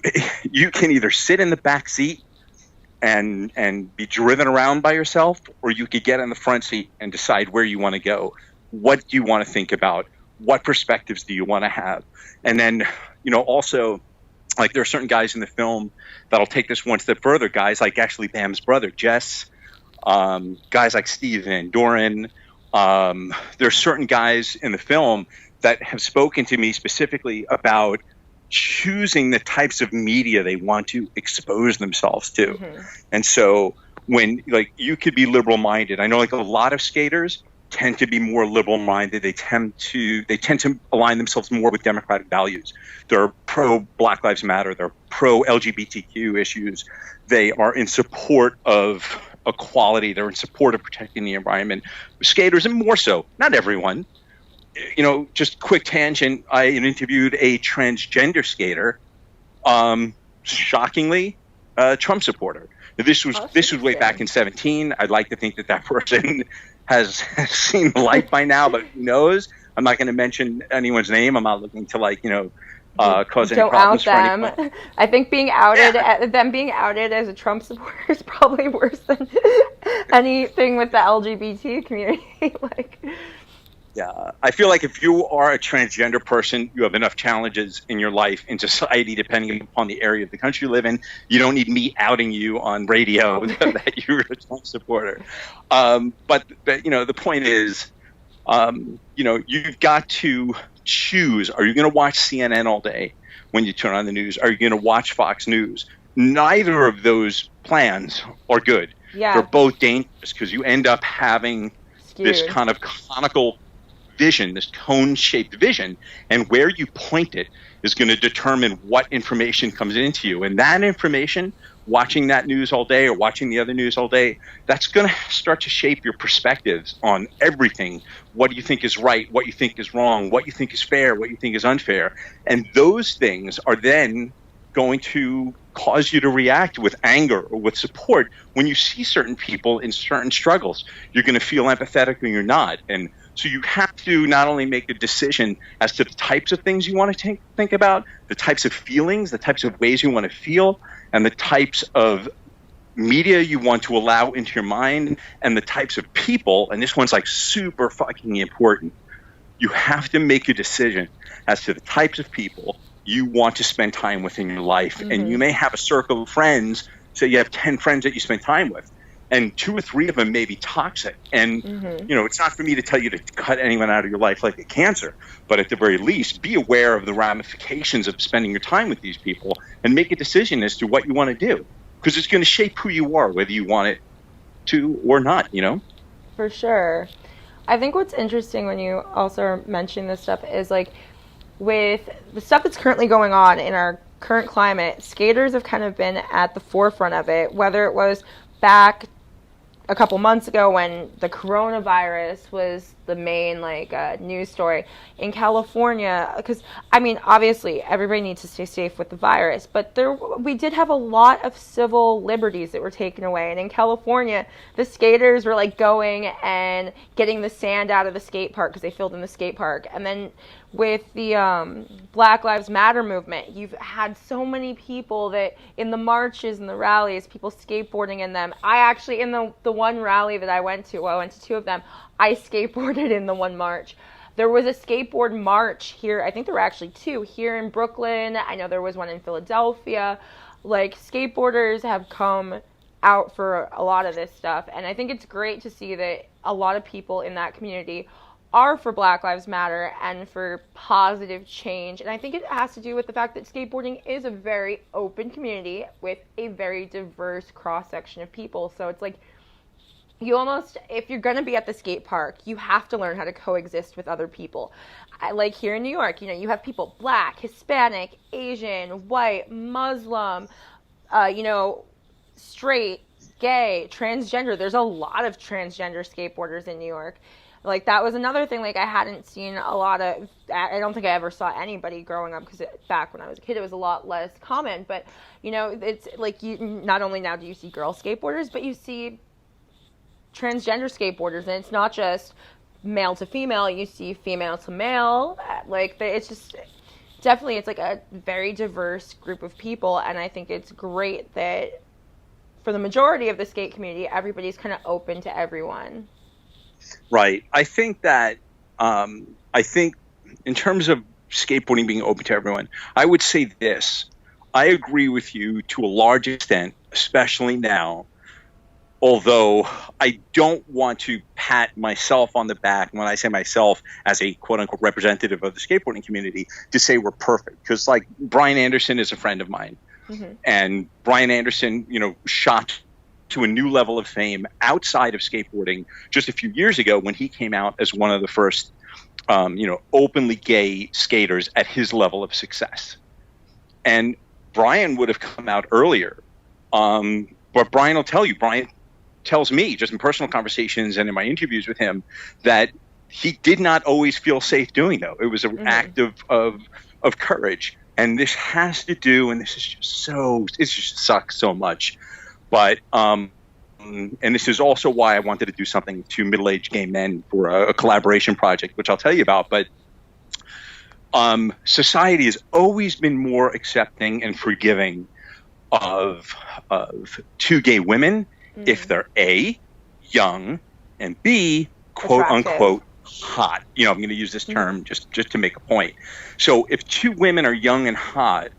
can either sit in the back seat and be driven around by yourself, or you could get in the front seat and decide where you want to go. What do you want to think about? What perspectives do you want to have? And then, you know, also, like, there are certain guys in the film that'll take this one step further. Guys like actually Bam's brother, Jess, guys like Steve Van Doren. There are certain guys in the film that have spoken to me specifically about choosing the types of media they want to expose themselves to. Mm-hmm. And so when, like, you could be liberal minded. I know, like, a lot of skaters tend to be more liberal-minded. They tend to align themselves more with democratic values. They're pro-Black Lives Matter. They're pro-LGBTQ issues. They are in support of equality. They're in support of protecting the environment. Skaters, and more so, not everyone. Just quick tangent. I interviewed a transgender skater. Shockingly, a Trump supporter. This was way back in 2017. I'd like to think that person has seen the light by now, but who knows? I'm not going to mention anyone's name. I'm not looking to cause any problems for anyone. Don't out them. I think being outed as a Trump supporter is probably worse than anything with the LGBT community. Yeah, I feel like if you are a transgender person, you have enough challenges in your life, in society, depending upon the area of the country you live in. You don't need me outing you on radio that you're a Trump supporter. But the point is, you've got to choose. Are you going to watch CNN all day when you turn on the news? Are you going to watch Fox News? Neither of those plans are good. Yeah. They're both dangerous because you end up having this kind of conical vision, this cone-shaped vision, and where you point it is going to determine what information comes into you. And that information, watching that news all day or watching the other news all day, that's going to start to shape your perspectives on everything. What do you think is right? What you think is wrong? What you think is fair? What you think is unfair? And those things are then going to cause you to react with anger or with support when you see certain people in certain struggles. You're going to feel empathetic or you're not. And so you have to not only make a decision as to the types of things you want to think about, the types of feelings, the types of ways you want to feel, and the types of media you want to allow into your mind, and the types of people, and this one's super fucking important. You have to make a decision as to the types of people you want to spend time with in your life. Mm-hmm. And you may have a circle of friends, so you have 10 friends that you spend time with, and 2 or 3 of them may be toxic. And, it's not for me to tell you to cut anyone out of your life like a cancer, but at the very least, be aware of the ramifications of spending your time with these people and make a decision as to what you want to do, because it's going to shape who you are, whether you want it to or not, For sure. I think what's interesting when you also mention this stuff is with the stuff that's currently going on in our current climate, skaters have kind of been at the forefront of it, whether it was back a couple months ago when the coronavirus was the main news story in California, because obviously everybody needs to stay safe with the virus, but we did have a lot of civil liberties that were taken away. And in California, the skaters were going and getting the sand out of the skate park because they filled in the skate park. And then with the Black Lives Matter movement, you've had so many people that in the marches and the rallies, people skateboarding in them. I actually, in the one rally that I went to 2 of them, I skateboarded in the one march. There was a skateboard march here. I think there were actually 2 here in Brooklyn. I know there was one in Philadelphia. Skateboarders have come out for a lot of this stuff. And I think it's great to see that a lot of people in that community are for Black Lives Matter and for positive change. And I think it has to do with the fact that skateboarding is a very open community with a very diverse cross-section of people. So it's you almost, if you're going to be at the skate park, you have to learn how to coexist with other people. Here in New York, you have people Black, Hispanic, Asian, white, Muslim, straight, gay, transgender. There's a lot of transgender skateboarders in New York. That was another thing, I hadn't seen a lot of, I don't think I ever saw anybody growing up, because back when I was a kid, it was a lot less common, but, it's you not only now do you see girl skateboarders, but you see transgender skateboarders, and it's not just male to female, you see female to male, it's just, definitely, it's a very diverse group of people, and I think it's great that for the majority of the skate community, everybody's kind of open to everyone. Right. I think that, in terms of skateboarding being open to everyone, I would say this. I agree with you to a large extent, especially now, although I don't want to pat myself on the back when I say myself as a quote-unquote representative of the skateboarding community to say we're perfect. Because Brian Anderson is a friend of mine. Mm-hmm. And Brian Anderson, shot to a new level of fame outside of skateboarding just a few years ago when he came out as one of the first, openly gay skaters at his level of success. And Brian would have come out earlier. But Brian will tell you, Brian tells me just in personal conversations and in my interviews with him that he did not always feel safe doing though. It was an act of courage. And this has to do, and this is just it just sucks so much. But, and this is also why I wanted to do something to middle-aged gay men for a collaboration project, which I'll tell you about. But society has always been more accepting and forgiving of two gay women if they're A, young, and B, quote unquote, hot. I'm going to use this term just to make a point. So if two women are young and hot,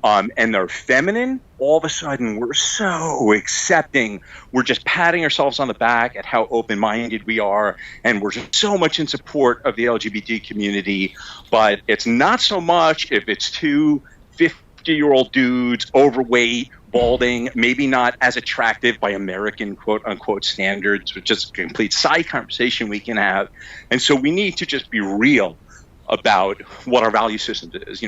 and they're feminine, all of a sudden we're so accepting. We're just patting ourselves on the back at how open-minded we are, and we're just so much in support of the LGBT community. But it's not so much if it's two 50-year-old dudes, overweight, balding, maybe not as attractive by American quote-unquote standards, which is a complete side conversation we can have. And so we need to just be real about what our value system is.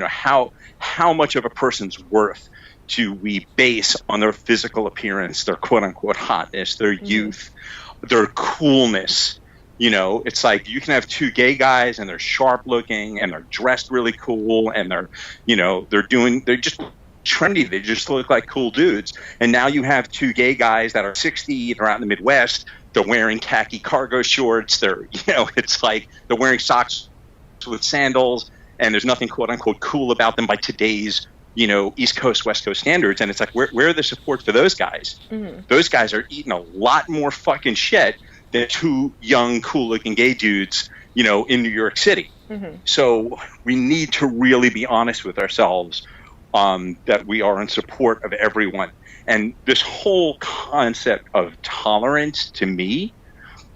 How much of a person's worth do we base on their physical appearance, their quote-unquote hotness, their youth, their coolness. It's like you can have two gay guys and they're sharp looking and they're dressed really cool and they're just trendy. They just look like cool dudes. And now you have two gay guys that are 60, they're out in the Midwest, they're wearing khaki cargo shorts, it's like they're wearing socks with sandals, and there's nothing quote unquote cool about them by today's East Coast, West Coast standards. And it's like, where are the support for those guys? Those guys are eating a lot more fucking shit than two young, cool looking gay dudes, in New York City. So we need to really be honest with ourselves, that we are in support of everyone. And this whole concept of tolerance, to me,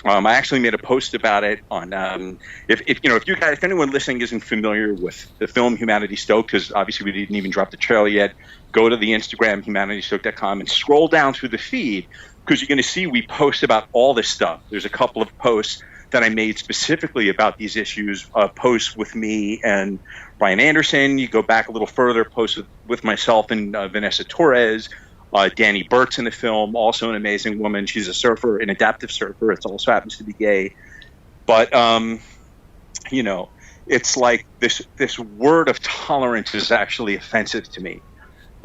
I actually made a post about it on if anyone listening isn't familiar with the film Humanity Stoked, because obviously we didn't even drop the trailer yet, go to the Instagram humanitystoked.com and scroll down through the feed, because you're going to see we post about all this stuff. There's a couple of posts that I made specifically about these issues, posts with me and Brian Anderson. You go back a little further, posts with myself and Vanessa Torres. Danny Burt's in the film, also an amazing woman. She's a surfer, an adaptive surfer. It also happens to be gay. But, it's like this word of tolerance is actually offensive to me.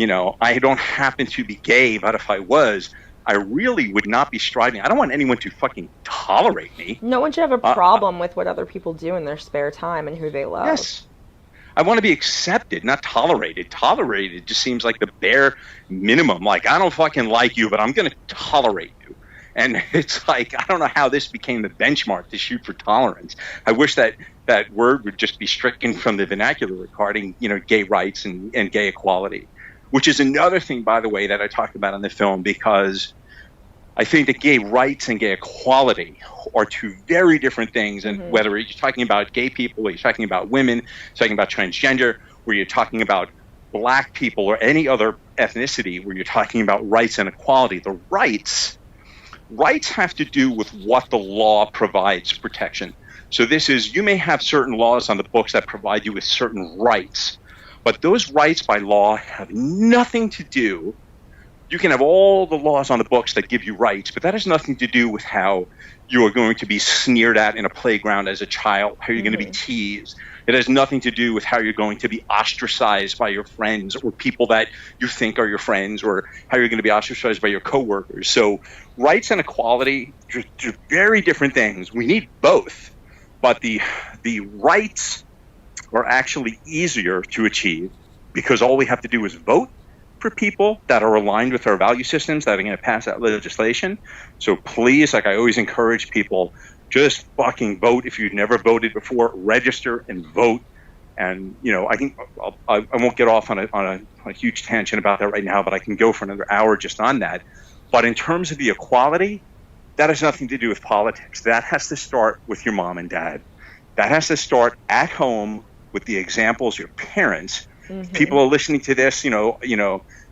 I don't happen to be gay, but if I was, I really would not be striving. I don't want anyone to fucking tolerate me. No one should have a problem with what other people do in their spare time and who they love. Yes. I want to be accepted, not tolerated. Tolerated just seems like the bare minimum. Like, I don't fucking like you, but I'm going to tolerate you. And it's like, I don't know how this became the benchmark to shoot for tolerance. I wish that word would just be stricken from the vernacular regarding, gay rights and gay equality, which is another thing, by the way, that I talked about in the film, because I think that gay rights and gay equality are two very different things. And whether you're talking about gay people, or you're talking about women, talking about transgender, where you're talking about black people or any other ethnicity, where you're talking about rights and equality, the rights have to do with what the law provides protection. So this is, you may have certain laws on the books that provide you with certain rights, but those rights by law have nothing to do. You can have all the laws on the books that give you rights, but that has nothing to do with how you are going to be sneered at in a playground as a child, how you're going to be teased. It has nothing to do with how you're going to be ostracized by your friends or people that you think are your friends, or how you're going to be ostracized by your coworkers. So rights and equality are very different things. We need both, but the rights are actually easier to achieve because all we have to do is vote for people that are aligned with our value systems that are going to pass that legislation. So please, like I always encourage people, just fucking vote. If you've never voted before, register and vote. And I won't get off on a huge tangent about that right now, but I can go for another hour just on that. But in terms of the equality, that has nothing to do with politics. That has to start with your mom and dad. That has to start at home with the examples, your parents. People are listening to this,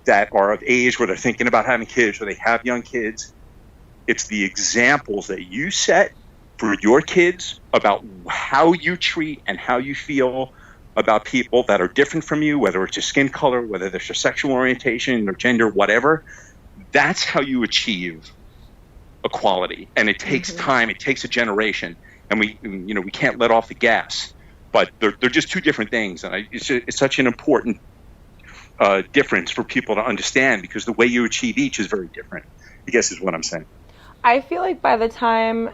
that are of age where they're thinking about having kids or they have young kids. It's the examples that you set for your kids about how you treat and how you feel about people that are different from you, whether it's your skin color, whether it's your sexual orientation or gender, whatever. That's how you achieve equality. And it takes time. It takes a generation. And we can't let off the gas. But they're just two different things. And it's such an important difference for people to understand, because the way you achieve each is very different, I guess is what I'm saying. I feel like by the time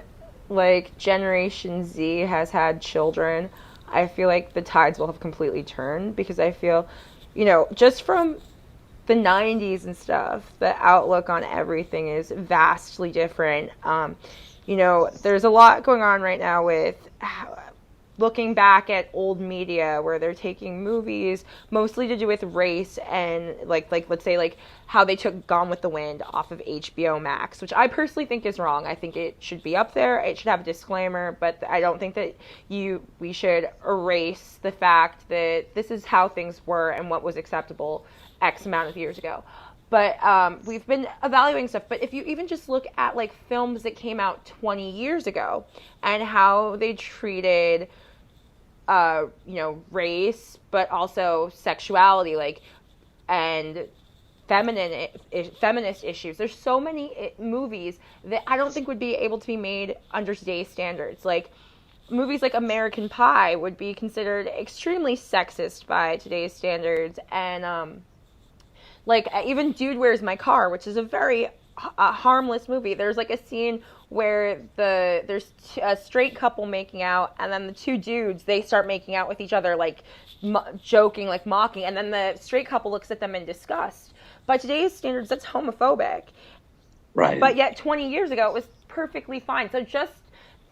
like Generation Z has had children, I feel like the tides will have completely turned, because I feel, just from the 90s and stuff, the outlook on everything is vastly different. There's a lot going on right now with looking back at old media where they're taking movies mostly to do with race and like let's say like how they took Gone with the Wind off of HBO Max, which I personally think is wrong. I think it should be up there. It should have a disclaimer, but I don't think that we should erase the fact that this is how things were and what was acceptable X amount of years ago. But we've been evaluating stuff. But if you even just look at like films that came out 20 years ago and how they treated race, but also sexuality, and feminist issues. There's so many movies that I don't think would be able to be made under today's standards. Like movies like American Pie would be considered extremely sexist by today's standards, and even Dude, Where's My Car, which is a very harmless movie. There's like a scene where there's a straight couple making out, and then the two dudes, they start making out with each other, like joking, like mocking, and then the straight couple looks at them in disgust. By today's standards, that's homophobic. Right. But yet 20 years ago, it was perfectly fine. So just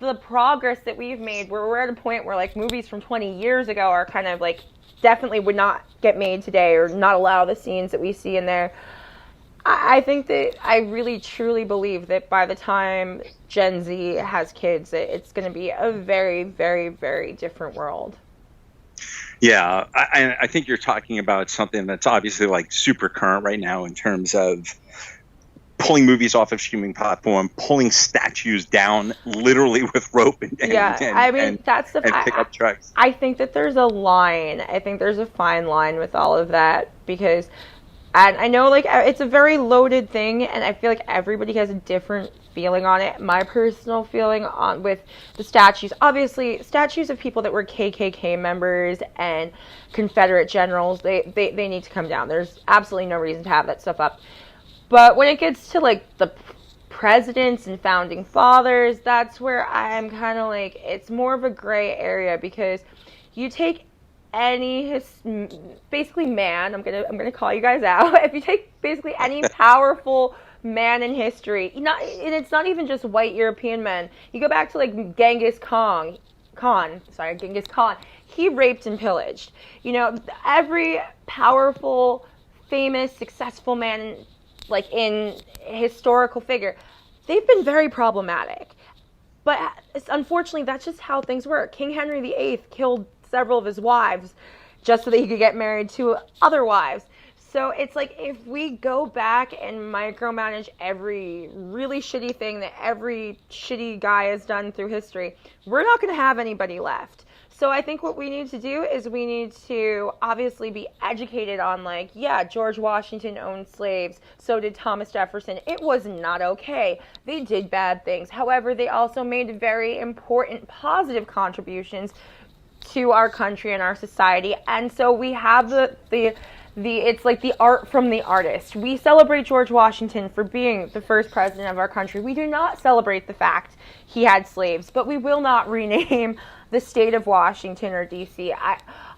the progress that we've made, where we're at a point where like movies from 20 years ago are kind of like definitely would not get made today, or not allow the scenes that we see in there. I think that I really truly believe that by the time Gen Z has kids, it's going to be a very, very, very different world. Yeah, I think you're talking about something that's obviously like super current right now in terms of pulling movies off of streaming platform, pulling statues down literally with rope and that's the pickup trucks. I think that there's a line. I think there's a fine line with all of that, because I know like it's a very loaded thing, and I feel like everybody has a different feeling on it. My personal feeling on with the statues, obviously statues of people that were KKK members and Confederate generals, they need to come down. There's absolutely no reason to have that stuff up. But when it gets to like the presidents and founding fathers, that's where I'm kind of like, it's more of a gray area, because you take basically man, I'm gonna call you guys out. If you take basically any powerful man in history, and it's not even just white European men. You go back to like Genghis Khan. He raped and pillaged. Every powerful, famous, successful man, like in historical figure, they've been very problematic. But unfortunately, that's just how things work. King Henry VIII killed several of his wives just so that he could get married to other wives. So it's like, if we go back and micromanage every really shitty thing that every shitty guy has done through history, we're not going to have anybody left. So I think what we need to do is we need to obviously be educated on, like, yeah, George Washington owned slaves. So did Thomas Jefferson. It was not okay. They did bad things. However, they also made very important positive contributions to our country and our society. And so we have it's like the art from the artist. We celebrate George Washington for being the first president of our country. We do not celebrate the fact he had slaves, but we will not rename the state of Washington or DC.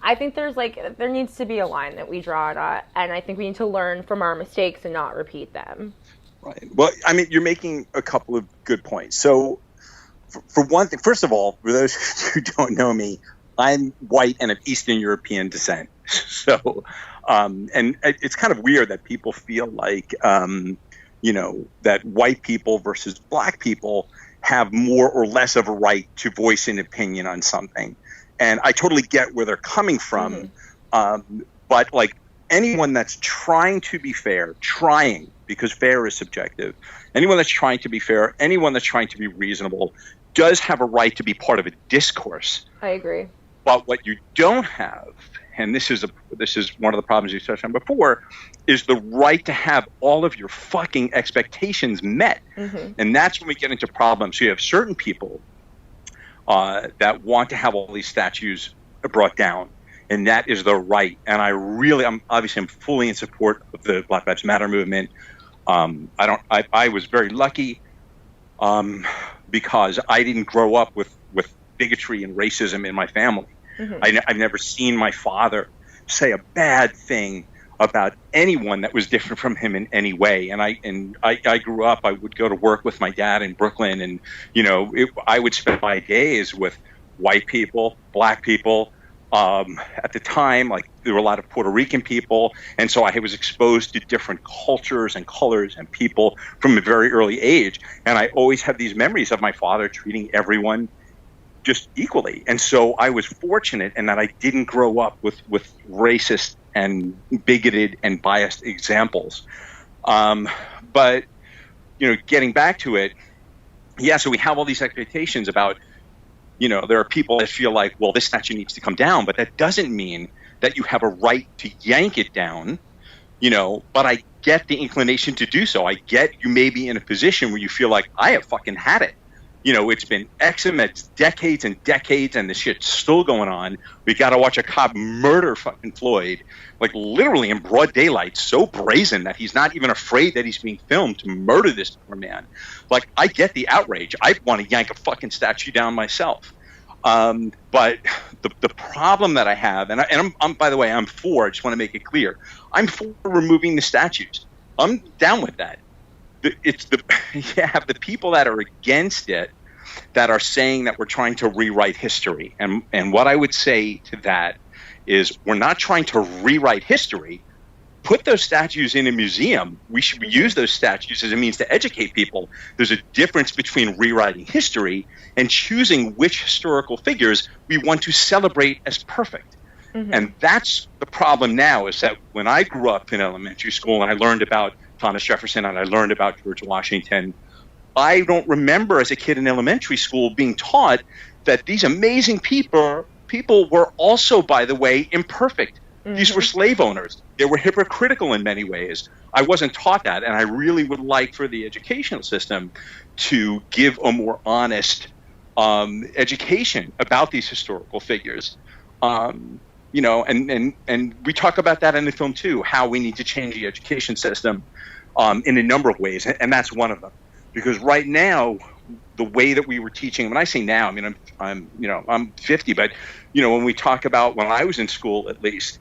I think there needs to be a line that we draw it at, and I think we need to learn from our mistakes and not repeat them. Right. Well, I mean, you're making a couple of good points. So for one thing, first of all, for those who don't know me, I'm white and of Eastern European descent. So, and it's kind of weird that people feel like, that white people versus black people have more or less of a right to voice an opinion on something. And I totally get where they're coming from. Mm-hmm. But like anyone that's trying to be fair, because fair is subjective, anyone that's trying to be fair, anyone that's trying to be reasonable does have a right to be part of a discourse. I agree. But what you don't have, and this is one of the problems you touched on before, is the right to have all of your fucking expectations met. Mm-hmm. And that's when we get into problems. So you have certain people that want to have all these statues brought down, and that is the right. And I'm fully in support of the Black Lives Matter movement. I was very lucky because I didn't grow up with bigotry and racism in my family. Mm-hmm. I've never seen my father say a bad thing about anyone that was different from him in any way. And I grew up, I would go to work with my dad in Brooklyn, and, I would spend my days with white people, black people. At the time, like, there were a lot of Puerto Rican people. And so I was exposed to different cultures and colors and people from a very early age. And I always have these memories of my father treating everyone just equally. And so I was fortunate in that I didn't grow up with racist and bigoted and biased examples. But, getting back to it, so we have all these expectations about, there are people that feel like, well, this statue needs to come down, but that doesn't mean that you have a right to yank it down, but I get the inclination to do so. I get you may be in a position where you feel like, I have fucking had it. It's been it's decades and decades, and this shit's still going on. We got to watch a cop murder fucking Floyd, like literally in broad daylight, so brazen that he's not even afraid that he's being filmed to murder this poor man. Like, I get the outrage. I want to yank a fucking statue down myself. But the problem that I have, and I'm by the way, I'm for, I just want to make it clear, I'm for removing the statues. I'm down with that. It's the people that are against it that are saying that we're trying to rewrite history. And what I would say to that is, we're not trying to rewrite history. Put those statues in a museum. We should use those statues as a means to educate people. There's a difference between rewriting history and choosing which historical figures we want to celebrate as perfect. Mm-hmm. And that's the problem now, is that when I grew up in elementary school and I learned about Thomas Jefferson and I learned about George Washington, I don't remember as a kid in elementary school being taught that these amazing people were also, by the way, imperfect. Mm-hmm. These were slave owners. They were hypocritical in many ways. I wasn't taught that, and I really would like for the educational system to give a more honest education about these historical figures. And we talk about that in the film too, how we need to change the education system in a number of ways, and that's one of them. Because right now, the way that we were teaching, when I say now, I mean I'm 50, but when we talk about when I was in school, at least,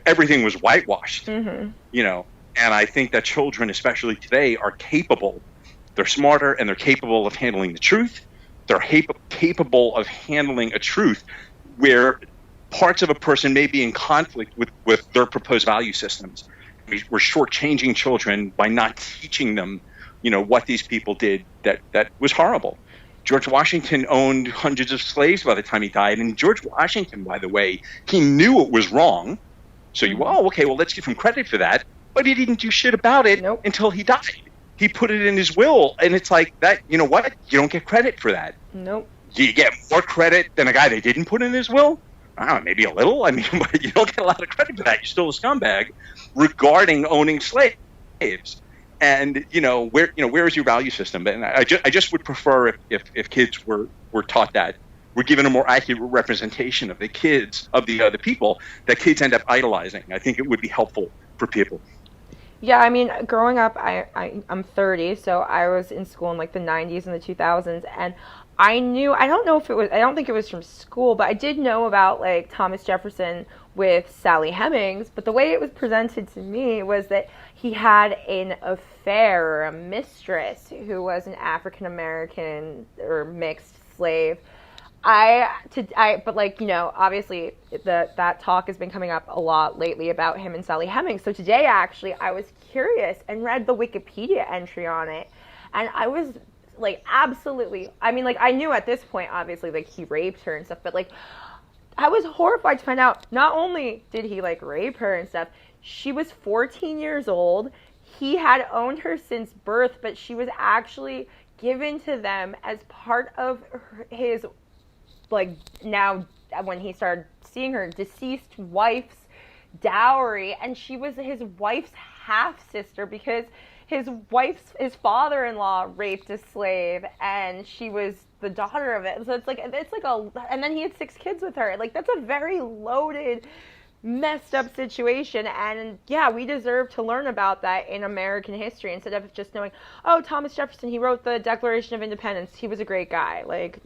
everything was whitewashed. Mm-hmm. And I think that children, especially today, are capable. They're smarter and they're capable of handling the truth. They're capable of handling a truth where parts of a person may be in conflict with their proposed value systems. We're shortchanging children by not teaching them, what these people did that was horrible. George Washington owned hundreds of slaves by the time he died. And George Washington, by the way, he knew it was wrong. So let's give him credit for that. But he didn't do shit about it until he died. He put it in his will. And it's like that, you know what? You don't get credit for that. Nope. Do you get more credit than a guy that didn't put in his will? I don't know, maybe a little. I mean, but you don't get a lot of credit for that. You're still a scumbag regarding owning slaves. And where is your value system? And I just would prefer if kids were taught that, we're given a more accurate representation of the kids, of the other people that kids end up idolizing. I think it would be helpful for people. Yeah, I mean, growing up, I'm 30, so I was in school in like the 90s and the 2000s, and I don't think it was from school, but I did know about like Thomas Jefferson with Sally Hemings, but the way it was presented to me was that he had an affair, or a mistress who was an African American or mixed slave. But obviously that talk has been coming up a lot lately about him and Sally Hemings. So today, actually, I was curious and read the Wikipedia entry on it, and I was like, absolutely. I mean, like, I knew at this point, obviously, like, he raped her and stuff, but like, I was horrified to find out not only did he like rape her and stuff, She was 14 years old. He had owned her since birth, but she was actually given to them as part of his, like, now when he started seeing her, deceased wife's dowry. And she was his wife's half sister because his father-in-law raped a slave, and she was the daughter of it. So it's like and then he had 6 kids with her. Like, that's a very loaded, messed up situation. And yeah, we deserve to learn about that in American history instead of just knowing, oh, Thomas Jefferson, he wrote the Declaration of Independence, he was a great guy. Like,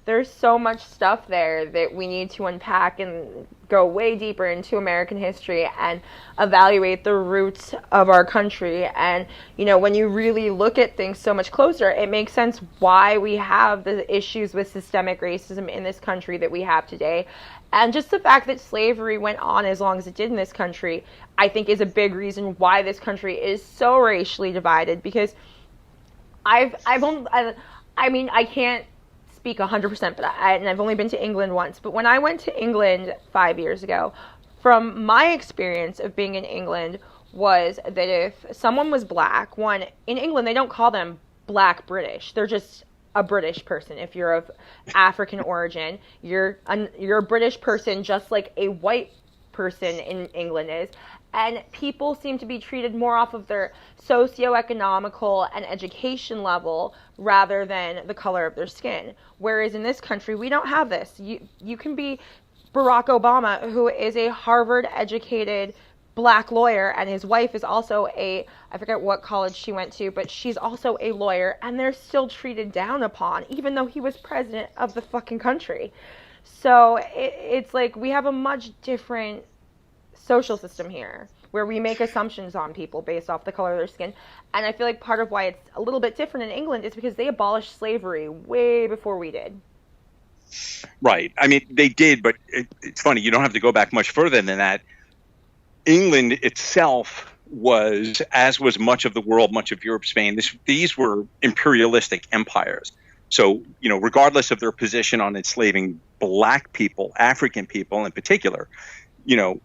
there's so much stuff there that we need to unpack and go way deeper into American history and evaluate the roots of our country. And, you know, when you really look at things so much closer, it makes sense why we have the issues with systemic racism in this country that we have today. And just the fact that slavery went on as long as it did in this country, I think is a big reason why this country is so racially divided. Because I can't speak 100%, but I've only been to England once. But when I went to England 5 years ago, from my experience of being in England was that if someone was black, in England they don't call them black British. They're just a British person. If you're of African origin, you're a British person, just like a white person in England is. And people seem to be treated more off of their socioeconomical and education level rather than the color of their skin. Whereas in this country, we don't have this. You can be Barack Obama, who is a Harvard-educated black lawyer, and his wife is also I forget what college she went to, but she's also a lawyer, and they're still treated down upon, even though he was president of the fucking country. So it's like we have a much different social system here where we make assumptions on people based off the color of their skin. And I feel like part of why it's a little bit different in England is because they abolished slavery way before we did. Right. I mean, they did, but it's funny. You don't have to go back much further than that. England itself was, as was much of the world, much of Europe, Spain, these were imperialistic empires. So, you know, regardless of their position on enslaving black people, African people in particular, you know,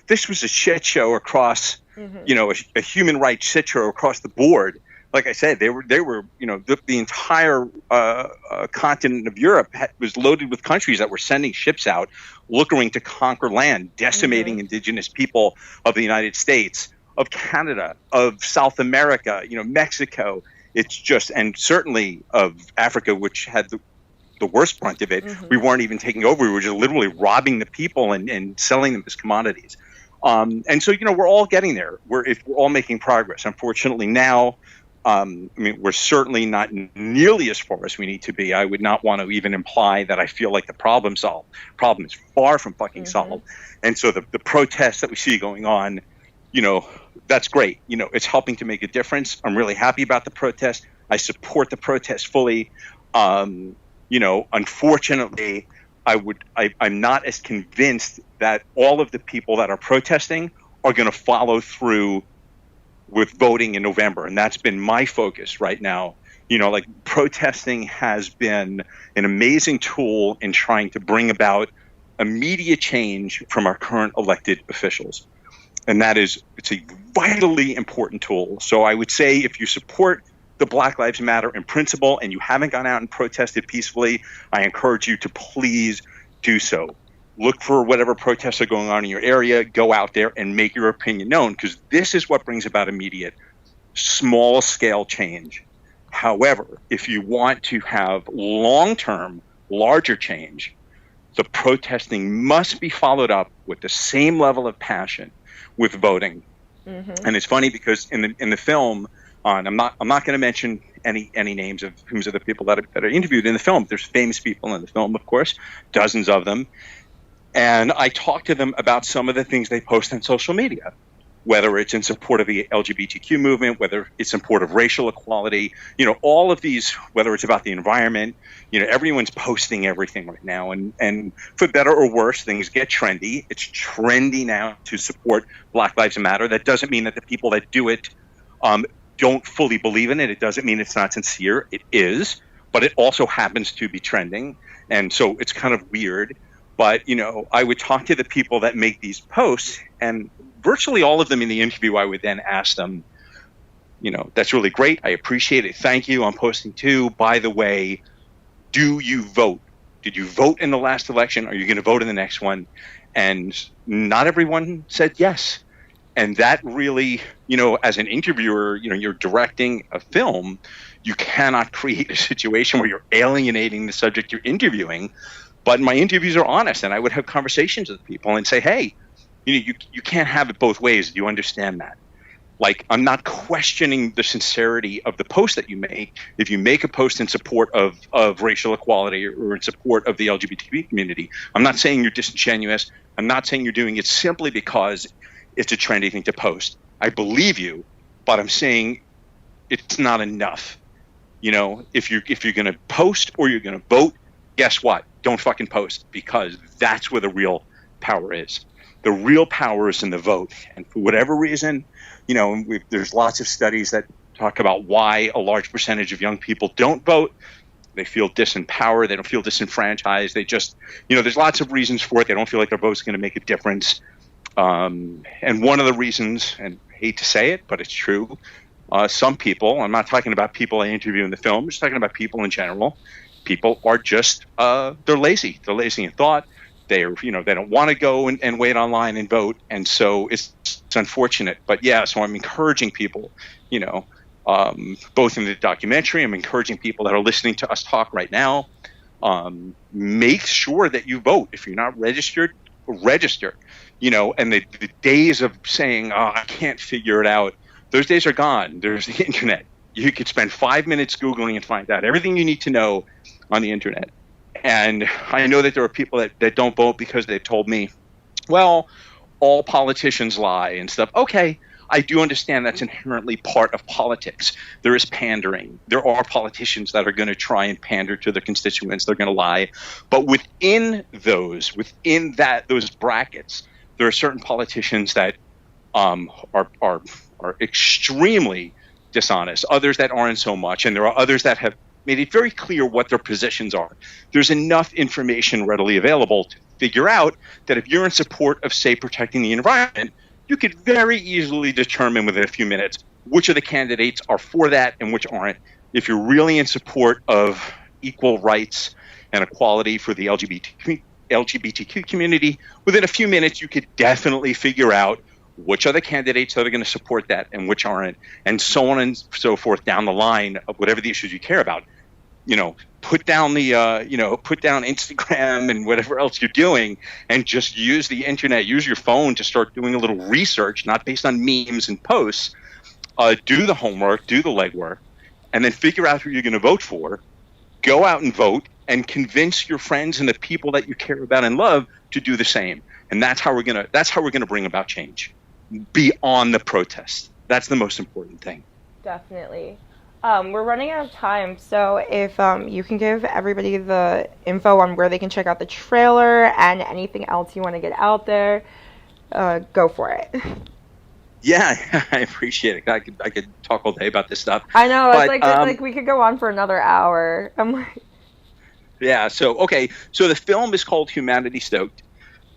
this was a shit show across, you know, a human rights shit show across the board. Like I said, they were, you know, the entire continent of Europe was loaded with countries that were sending ships out, looking to conquer land, decimating indigenous people of the United States, of Canada, of South America, you know, Mexico. It's just, and certainly of Africa, which had the worst brunt of it. We weren't even taking over. We were just literally robbing the people and selling them as commodities. And so, you know, we're all getting there. We're all making progress. Unfortunately now, I mean, we're certainly not nearly as far as we need to be. I would not want to even imply that I feel like the problem is far from fucking solved. And so the protests that we see going on, you know, that's great. You know, it's helping to make a difference. I'm really happy about the protest. I support the protest fully. You know, unfortunately, I'm not as convinced that all of the people that are protesting are going to follow through with voting in November. And that's been my focus right now. You know, like, protesting has been an amazing tool in trying to bring about immediate change from our current elected officials. And it's a vitally important tool. So I would say if you support the Black Lives Matter in principle and you haven't gone out and protested peacefully, I encourage you to please do so. Look for whatever protests are going on in your area, go out there and make your opinion known, because this is what brings about immediate, small-scale change. However, if you want to have long-term, larger change, the protesting must be followed up with the same level of passion with voting. And it's funny because in the film, I'm not going to mention any names of who's of the people that are interviewed in the film. There's famous people in the film, of course, dozens of them. And I talked to them about some of the things they post on social media, whether it's in support of the LGBTQ movement, whether it's in support of racial equality, you know, all of these, whether it's about the environment, you know, everyone's posting everything right now. And for better or worse, things get trendy. It's trendy now to support Black Lives Matter. That doesn't mean that the people that do it don't fully believe in it. It doesn't mean it's not sincere. It is, but it also happens to be trending. And so it's kind of weird. But, I would talk to the people that make these posts, and virtually all of them in the interview, I would then ask them, that's really great. I appreciate it. Thank you. I'm posting too. By the way, do you vote? Did you vote in the last election? Are you going to vote in the next one? And not everyone said yes. And that really, as an interviewer, you're directing a film. You cannot create a situation where you're alienating the subject you're interviewing. But my interviews are honest, and I would have conversations with people and say, hey, you can't have it both ways. Do you understand that? Like, I'm not questioning the sincerity of the post that you make. If you make a post in support of racial equality or in support of the LGBTQ community, I'm not saying you're disingenuous. I'm not saying you're doing it simply because it's a trendy thing to post. I believe you, but I'm saying it's not enough. If you're going to post or you're going to vote, guess what? Don't fucking post, because that's where the real power is. The real power is in the vote. And for whatever reason, there's lots of studies that talk about why a large percentage of young people don't vote. They feel disempowered. They don't feel disenfranchised. They just, there's lots of reasons for it. They don't feel like their vote's going to make a difference. And one of the reasons, and I hate to say it, but it's true, some people, I'm not talking about people I interview in the film, I'm just talking about people in general. People are just, they're lazy. They're lazy in thought. They don't want to go and wait online and vote. And so it's unfortunate. But yeah, so I'm encouraging people, both in the documentary, I'm encouraging people that are listening to us talk right now, make sure that you vote. If you're not registered, register, and the days of saying, oh, I can't figure it out, those days are gone. There's the internet. You could spend 5 minutes Googling and find out everything you need to know on the internet. And I know that there are people that don't vote because they've told me, well, all politicians lie and stuff. Okay, I do understand that's inherently part of politics. There is pandering. There are politicians that are going to try and pander to their constituents. They're going to lie. But within those brackets, there are certain politicians that are extremely dishonest, others that aren't so much, and there are others that have made it very clear what their positions are. There's enough information readily available to figure out that if you're in support of, say, protecting the environment, you could very easily determine within a few minutes which of the candidates are for that and which aren't. If you're really in support of equal rights and equality for the LGBTQ community, within a few minutes you could definitely figure out which are the candidates that are going to support that and which aren't, and so on and so forth down the line of whatever the issues you care about. Put down Instagram and whatever else you're doing, and just use the internet, use your phone to start doing a little research, not based on memes and posts. Do the homework, do the legwork, and then figure out who you're going to vote for. Go out and vote, and convince your friends and the people that you care about and love to do the same. And that's how we're gonna bring about change beyond the protest. That's the most important thing. Definitely. We're running out of time, so if you can give everybody the info on where they can check out the trailer and anything else you want to get out there, go for it. Yeah, I appreciate it. I could talk all day about this stuff. I know, it's like we could go on for another hour. I'm like, yeah. So the film is called Humanity Stoked.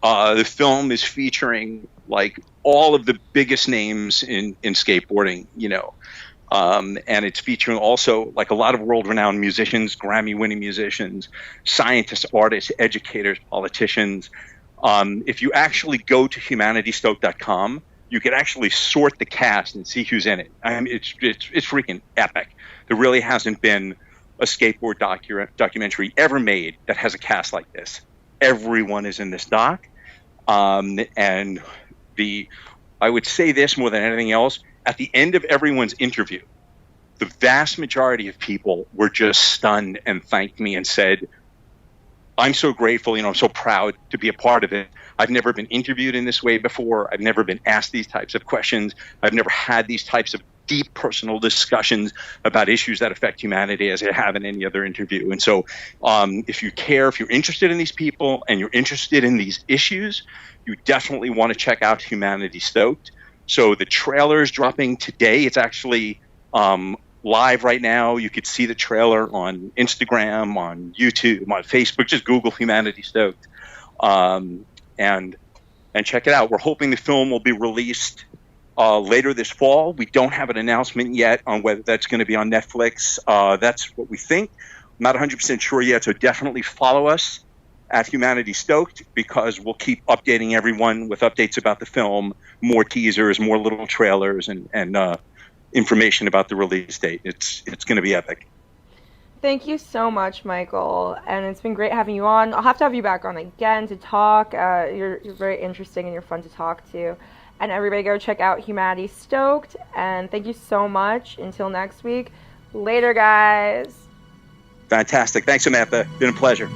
The film is featuring like all of the biggest names in skateboarding, and it's featuring also like a lot of world-renowned musicians, Grammy-winning musicians, scientists, artists, educators, politicians. If you actually go to humanitystoked.com, you can actually sort the cast and see who's in it. I mean, it's freaking epic. There really hasn't been a skateboard documentary ever made that has a cast like this. Everyone is in this doc, and I would say this more than anything else. At the end of everyone's interview, the vast majority of people were just stunned and thanked me and said, I'm so grateful, I'm so proud to be a part of it. I've never been interviewed in this way before. I've never been asked these types of questions. I've never had these types of deep personal discussions about issues that affect humanity as I have in any other interview. And so if you care, if you're interested in these people and you're interested in these issues, you definitely want to check out Humanity Stoked. So the trailer is dropping today. It's actually live right now. You could see the trailer on Instagram, on YouTube, on Facebook. Just Google Humanity Stoked. and check it out. We're hoping the film will be released later this fall. We don't have an announcement yet on whether that's going to be on Netflix. That's what we think. I'm not 100% sure yet, so definitely follow us at Humanity Stoked, because we'll keep updating everyone with updates about the film, more teasers, more little trailers, and information about the release date. It's going to be epic. Thank you so much, Michael, and it's been great having you on. I'll have to have you back on again to talk. You're very interesting and you're fun to talk to. And everybody go check out Humanity Stoked, and thank you so much. Until next week, later, guys. Fantastic. Thanks, Samantha. Been a pleasure.